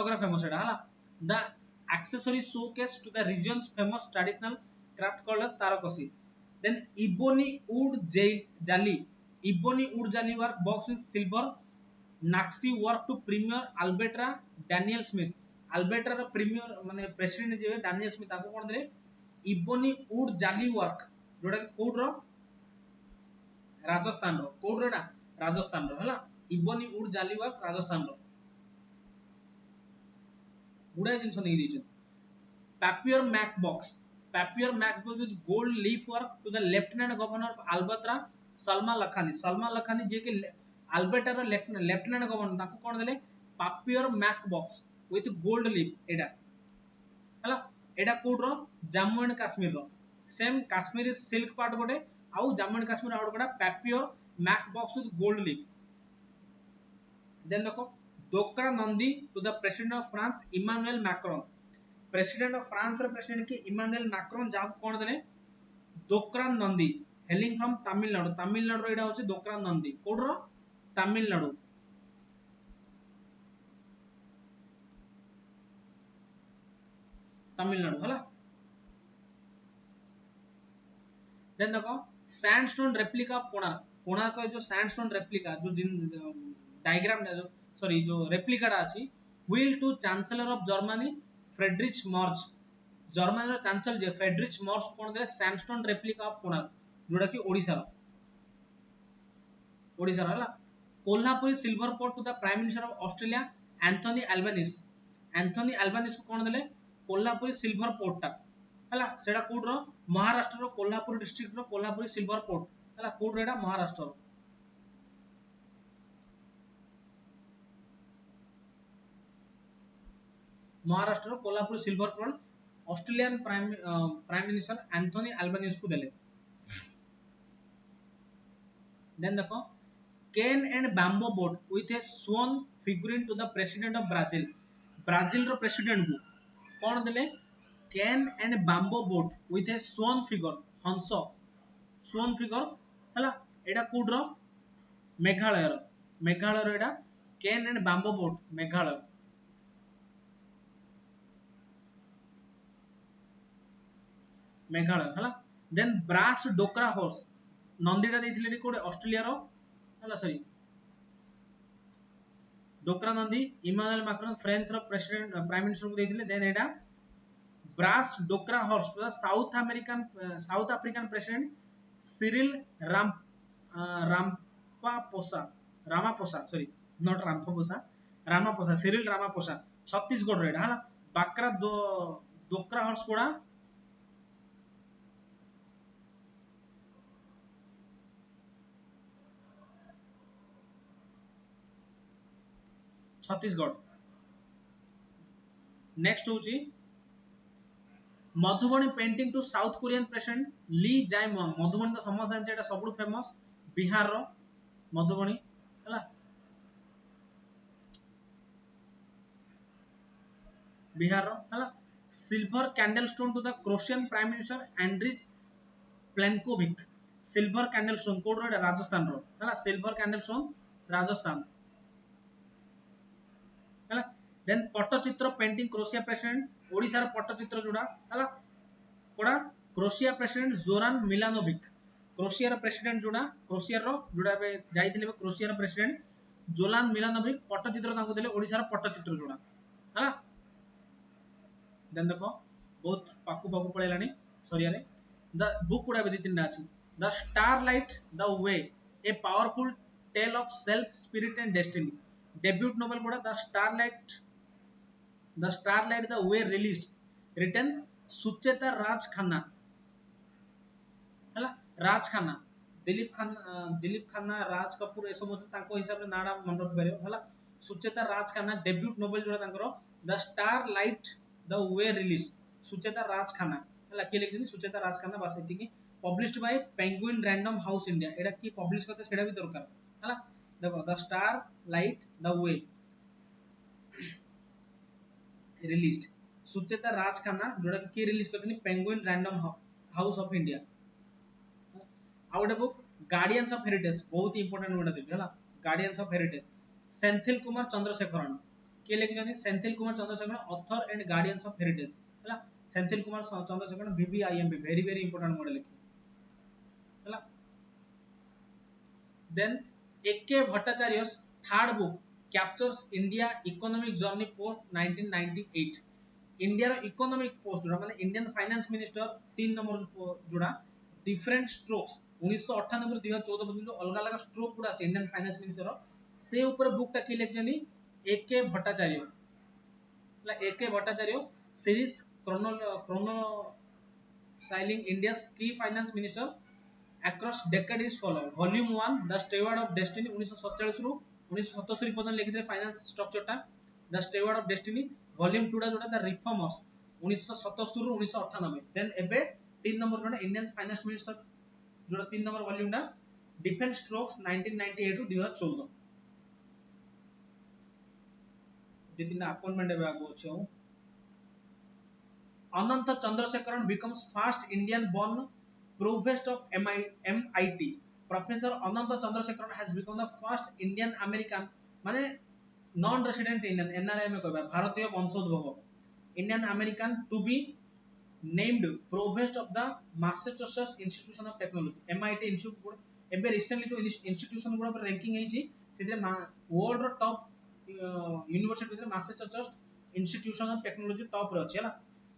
रे फेमस एडा हला the accessory showcase to the region's famous traditional craft called as Tarakasi then ebony wood jali work box with silver naxi work to premier alberta daniel smith row premier माने president जे Daniel Smith ताको कोन देले ebony wood jali work जोडा code रो राजस्थान रो code रो ना राजस्थान रो हला ebony wood jali work Rajasthan रो गुडा जिंस नै दिजो papier mac box with gold leaf work to the lieutenant governor of Alberta Salma Lakhani जे के अल्बर्टा रो लेफ्टिनेंट गवर्नर ताको कोन देले papier mache box with gold leaf एडा हला एडा कोड रो जम्मू एंड कश्मीर रो सेम कश्मीरी सिल्क पार्ट गोटे आउ जम्मू एंड कश्मीर आउट गोटा papier mache box with gold leaf then देखो Dokra Nandi to the president of France Emmanuel Macron president of France रो प्रेसिडेंट के इमानुएल मैक्रोन जा कोन देले दोकरान नंदी हेलिंग फ्रॉम तमिलनाडु रो एडा होचे दोकरान नंदी कोड रो तमिलनाडु हला देन देखो सैंडस्टोन रेप्लिका ऑफ कोणार्क का जो सैंडस्टोन रेप्लिका जो डायग्राम जो रेप्लिका टा अछि will to chancellor of Germany Friedrich Merz Germany रो चांसलर जे फ्रेडरिच मार्च कोन दे सैंडस्टोन रेप्लिका ऑफ कोणार्क जोडा कि ओडिसा हला Kolhapuri silver port to the prime minister of Australia Anthony Albanese को कोन देले कोल्हापुरी सिल्वर पोर्ट ता हला सेडा कोड रो महाराष्ट्र रो कोल्हापुर डिस्ट्रिक्ट रो कोल्हापुरी सिल्वर पोर्ट हला कोड रेडा महाराष्ट्र रो Maharashtra Kolhapur silver pot Australian prime minister Anthony Albanese को देले देन देखो cane and bamboo boat with a swan figurine to the president of Brazil रो प्रेसिडेंट को कोन देले cane and bamboo boat with a swan figure हला एडा कोड रो मेघालय रो एडा cane and bamboo boat Meghalaya हला देन ब्रास डोकरा हॉर्स नंदीटा देथिले कोडे ऑस्ट्रेलिया रो हला सॉरी डोकरा नंदी इमानुएल मैक्रोन फ्रेंच रो प्रेसिडेंट प्राइम मिनिस्टर को देथिले देन एडा brass Dokra horse to the South African president Cyril Ramaphosa Cyril Ramaphosa Chhattisgarh रो एडा हला बाक्रा दोकरा हर्सकोड़ा, छत्तीसगढ़। नेक्स्ट होची Madhubani painting to South Korean president Lee Jae Madhubani तो समस्त जानते एटा सबुठ फेमस बिहार रो मधुबनी हला बिहार रो हला silver candle stone to the Croatian prime minister Andrej Plenkovic silver candle stone code रो राजस्थान रो हला सिल्वर कैंडल स्टोन राजस्थान हला then Pattachitra painting Croatia president Odisha रो पट्टचित्र जोड़ा हला कोड़ा Croatia president Zoran Milanovic Croatia रो प्रेसिडेंट जोड़ा क्रोशिया रो जोड़ा बे जाइथिले क्रोशिया रो प्रेसिडेंट जोलान मिलानोविक पट्टचित्र तांको देले ओडिसा रो पट्टचित्र जोड़ा हला देन देखो बहुत पाकु पाकु पळेलानी सरिया रे द बुक गुडा बे तीनटा अछि the star light the way a powerful tale of self spirit and destiny debut novel गुडा the star light the way released written Sucheta Raj Khanna हला राज खन्ना दिलीप खन्ना राज कपूर ए सब ताको हिसाब रे नाडा मन रख परियो हला सुचेता राज खन्ना डेब्यूट नोवेल जोडा तांकरो the star light the way release Sucheta Raj Khanna हला के लिखिनि सुचेता राज खन्ना बस एति की published by Penguin Random House India एटा की पब्लिश करते सेडा भी दरकार हला देखो the star light the way released Sucheta Raj Khanna जोडा की रिलीज करतनी Penguin Random House of India आ गोटे बुक गार्डियंस ऑफ हेरिटेज बहुत इंपोर्टेंट गोटे देबी हला guardians of heritage Senthil Kumar Chandrasekaran के लिखिछन Senthil Kumar Chandrasekaran author and guardians of heritage हला Senthil Kumar Chandrasekaran VVIMB very very important गोटे लिखि हला then A K Bhattacharya third book captures India economic journey post 1998 India रो इकोनॉमिक पोस्ट जोड़ा माने इंडियन फाइनेंस मिनिस्टर 3 नंबर जोड़ा डिफरेंट स्ट्रोक्स 1998 ରୁ 2014 पर्यंत अलग अलग स्ट्रोक गुडा আছে इंडियन फाइनेंस मिनिस्टर से ऊपर बुक टा की लिखजनी एके भट्टाचार्य एके भट्टाचार्य सीरीज क्रोनो साइलिंग इंडिया's की finance minister across decade is follow volume 1 the steward of destiny 1947 ରୁ 1977 पर्यंत लिखिले फाइनेंस स्ट्रक्चर टा the steward of destiny volume 2 टा जोटा द रिफॉर्मर्स 1977 ରୁ 1998 देन एबे 3 नंबर जोटा इंडियन फाइनेंस मिनिस्टर जोटा 3 नंबर वॉल्यूम टा डिफेंस स्ट्रोक्स 1998 ରୁ 2014 जे तीन अपॉइंटमेंट एबे आगो छै अनंत Chandrasekaran becomes first Indian born provost of MIT Professor Ananta Chandrasekaran has become the first Indian American माने नॉन रेसिडेंट इंडियन NRI में कहबा भारतीय वंशोद्भव Indian American to be named provost of the Massachusetts institution of technology MIT institute एबे recently जो institution गुडा पर ranking हेची सेते वर्ल्ड रो टॉप यूनिवर्सिटी भीतर Massachusetts institution of technology top रे अछि हला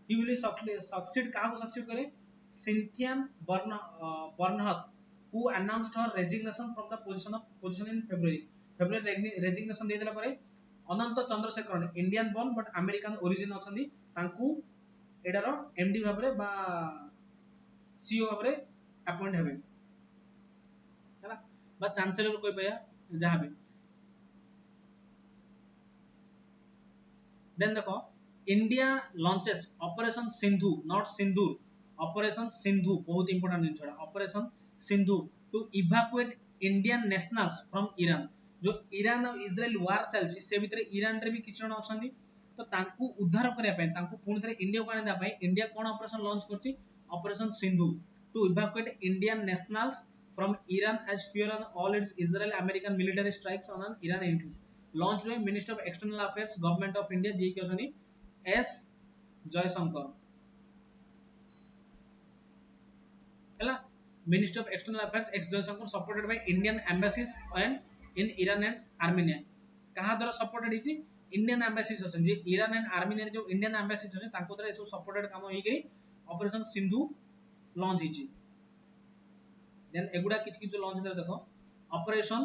ही विल सक्सीड का सक्सीड करे Cynthia बर्नहक who announced her resignation from the position in February resignation दे देला परे Anant Chandrasekaran Indian born but American origin अछंदी तांकू एडार एमडी भाबरे बा सीईओ भाबरे अपॉइंट हेबे हला बा चांसलर कोइ पया जहां भी देन देखो India launches operation Sindhu not Sindoor operation Sindhu बहुत इंपोर्टेंट दिन छोड़ा operation Sindhu to evacuate Indian nationals from Iran जो ईरान और इजराइल वार चलछि से भितरे ईरान रे भी किछ जण अछंदी तो तांकू उद्धार करिया पय तांकू पुणी थरे इंडिया को आने पय इंडिया कोन ऑपरेशन लॉन्च करछि operation Sindhu to evacuate Indian nationals from Iran as fear on all its Israel American military strikes on an Iran entries launch by minister of external affairs government of India जे के अछनी S Jaishankar हला Minister of External Affairs ex Jaishankar supported by Indian embassies and in Iran and Armenia कहा द्वारा supported हिची Indian embassies अछन जे Iran and Armenia जो इंडियन एम्बेसीज अछन तांको द्वारा एसो सपोर्टेड काम होई गई ऑपरेशन सिंधु लॉन्च हिची देन एगुडा किछ किछ लॉन्च दे देखो ऑपरेशन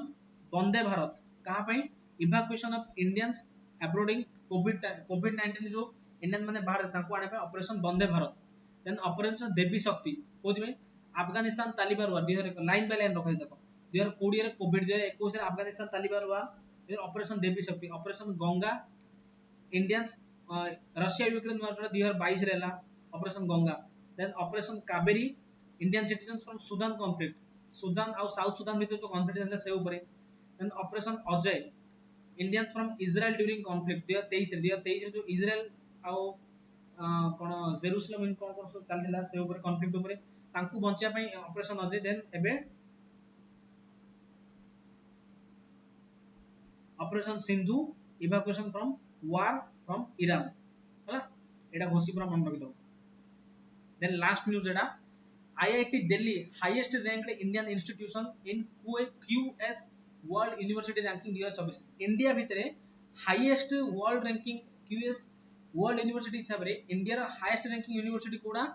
वंदे भारत कहा पई evacuation of Indians abroad in Covid 19 जो इंडियन माने बाहर तांको आने पे operation Vande Bharat then operation Devi शक्ति कोथि में अफगानिस्तान तालिबान हुआ 2001 लाइन बाय लाइन रखै देखो 2020 रे कोविड 2021 रे अफगानिस्तान तालिबान हुआ operation Devi Shakti operation Ganga Indians Russia Ukraine war 2022 रे ला operation Ganga then operation Kaveri Indian citizens from Sudan conflict Sudan और साउथ सुदान भीतर जो कॉन्फ्लिक्ट चलता से ऊपर then operation Ajay Indians from Israel during conflict 2023 जो इजराइल आउ कोन जेरूसलम इन कोन कोन सब चलथिला से ऊपर कॉन्फ्लिक्ट ऊपर तांकू बंचिया पई ऑपरेशन अजय देन एबे operation Sindhu evacuation from war from Iran हला एटा घोषी पूरा मन रखि दो then last news Etah IIT Delhi highest ranked Indian institution in QS World University Ranking 2024 India भितरे highest world ranking QS world university हिसाब रे इंडिया रो highest ranking university कोडा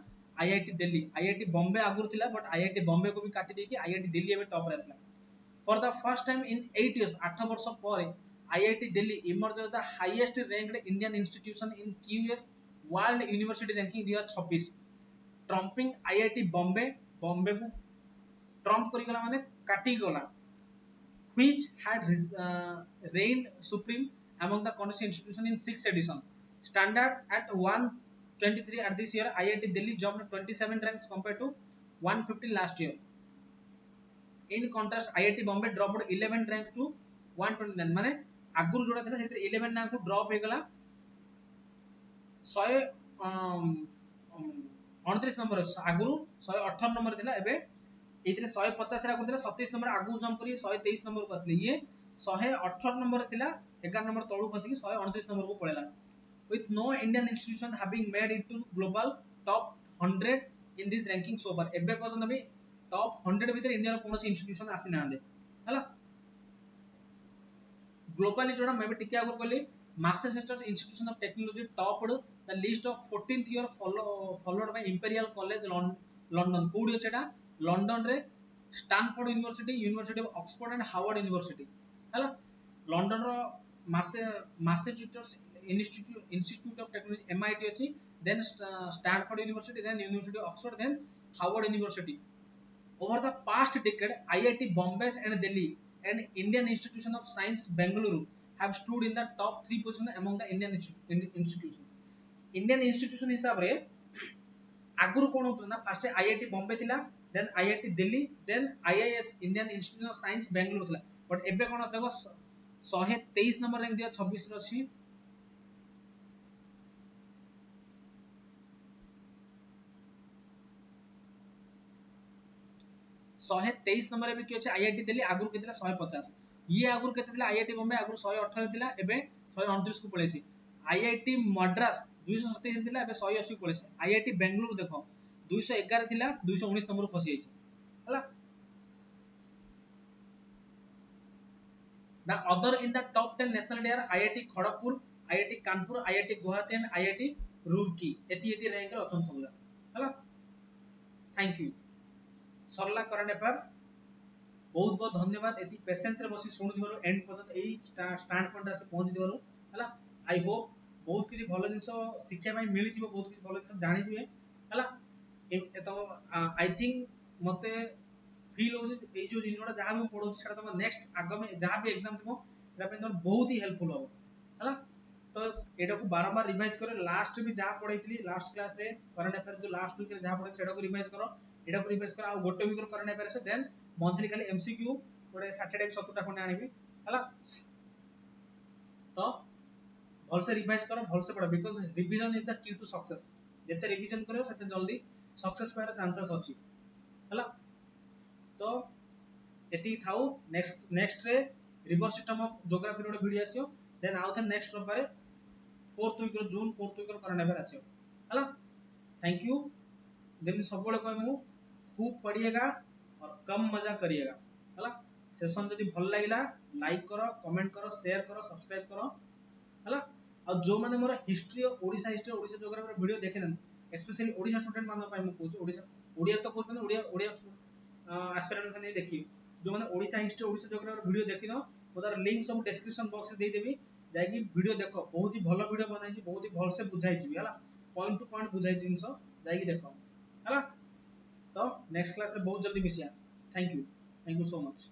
IIT Delhi IIT Bombay आगुर थिला बट IIT बॉम्बे को भी काटी दे कि IIT दिल्ली एबे टॉप रे असला for the first time in 8 years 8 वर्ष पर IIT Delhi emerge the highest ranked Indian institution in QS world university ranking 2026 ट्रम्पिंग IIT Bombay Bombay को ट्रम्प करी गला माने काटी गला which had reigned supreme among the constitutional institution in 6th edition standard at 123 at this year IIT Delhi jumped 27 ranks compared to 150 last year in contrast IIT Bombay dropped 11 ranks to 129 माने आगुर जोड़ा था सेतिर 11 ना को drop हो गला 100 29 number आगुरु 118 number थिला एबे एथिरे 150 रे आगुर 27 नंबर आगु जंप करी 123 नंबर को असले ये 118 नंबर थिला 11 नंबर तळु खसी 129 नंबर को पळेला with no Indian institution having made it to global top 100 in this ranking so far एबे पर्यंत भी टॉप 100 भीतर इंडिया रो कोनोसी इंस्टीट्यूशन आसी ना दे हला ग्लोबली जोड़ा मैं भी टिके आगु कहली Massachusetts Institution of Technology topped the list of 14th year followed by Imperial College London कोडी छेडा लंदन रे Stanford university university of Oxford and Harvard university हला लंदन रो Massachusetts institute of technology MIT अछि then Stanford university then university of Oxford then Harvard university over the past decade IIT Bombay and Delhi and Indian Institution of Science Bengaluru have stood in the top 3 position among the Indian institutions Indian institution हिसाब रे आगुरु कोन होत ना first IIT Bombay थिला then IIT Delhi then IIS Indian institute of science Bengaluru थिला but एबे कोन देखो 123 number rank दिया 26 रो छी 123 नंबर एबे कि अछि IIT दिल्ली आगुरु केतिला 150 ये आगुरु केते थिला IIT बॉम्बे आगुरु 118 थिला एबे 129 को पळेसी IIT मद्रास 227 थिला एबे 180 को पळेसी IIT बेंगलुरु देखो 211 थिला 219 नंबर को फसी जाइछ हला the other in the top 10 nationality are IIT Kharagpur IIT Kanpur IIT Guwahati and IIT Roorkee एती रैंक रे अछन सबला हला थैंक यू सरला करंट अफेयर बहुत बहुत धन्यवाद एती पेशेंस रे बसी सुनु दिवरो एंड पर्यंत एई स्टैंड पॉइंट से पहुंच दिवरो हला आई होप बहुत किसी भलो जिंसो शिक्षा में मिली थिबो बहुत किसी भलो जिंसो जानि दिए हला तो आई थिंक मते फील हो ए जो जिनोडा जहां भी पढो छडा तम नेक्स्ट आगामी जहां भी एग्जाम थिबो एटा पे तम बहुत ही हेल्पफुल हो हला तो एटा को बार-बार रिवाइज करो लास्ट भी जहां पढैतली लास्ट क्लास रे करंट अफेयर जो लास्ट वीक रे जहां पढै सेटा को रिवाइज करो एटा को रिवाइज करो आ गोटे वीक रो करंट अफेयर से देन मंथली खाली MCQ गोटे सैटरडे 70 खंडे आनिबी हला तो भल से रिवाइज करो भल से पढ़ो because revision is the key to success जते रिवीजन करो सेते जल्दी सक्सेस पाएर चांसेस अछि हला तो एती थाउ नेक्स्ट रे रिवर्स सिस्टम ऑफ ज्योग्राफी रो वीडियो आसियो देन आउ थे नेक्स्ट रबारे 4th वीक रो जून 4th वीक रो करंट अफेयर आसियो हला थैंक यू जल्दी सब बळे कहै मु खूब पढ़िएगा और कम मजा करिएगा हला सेशन जदी भल लागिला लाइक करो कमेंट करो शेयर करो सब्सक्राइब करो हला और जो माने मोर हिस्ट्री ओडिसा ज्योग्राफी वीडियो देखेन स्पेशली ओडिसा स्टूडेंट मान पाए मु कहू ओडिसा ओडिया तो कहू ओडिया एस्पिरेंट ने देखि जो माने Odisha history Odisha geography video देखिनो ओदार लिंक सब डिस्क्रिप्शन बॉक्स में दे देबी जाकि वीडियो देख बहुत ही भल वीडियो बनाई बहुत ही भल से बुझाई है पॉइंट टू पॉइंट बुझाई जिनस जाकि देख है तो नेक्स्ट क्लास रे बहुत जल्दी मिसिया थैंक यू सो मच।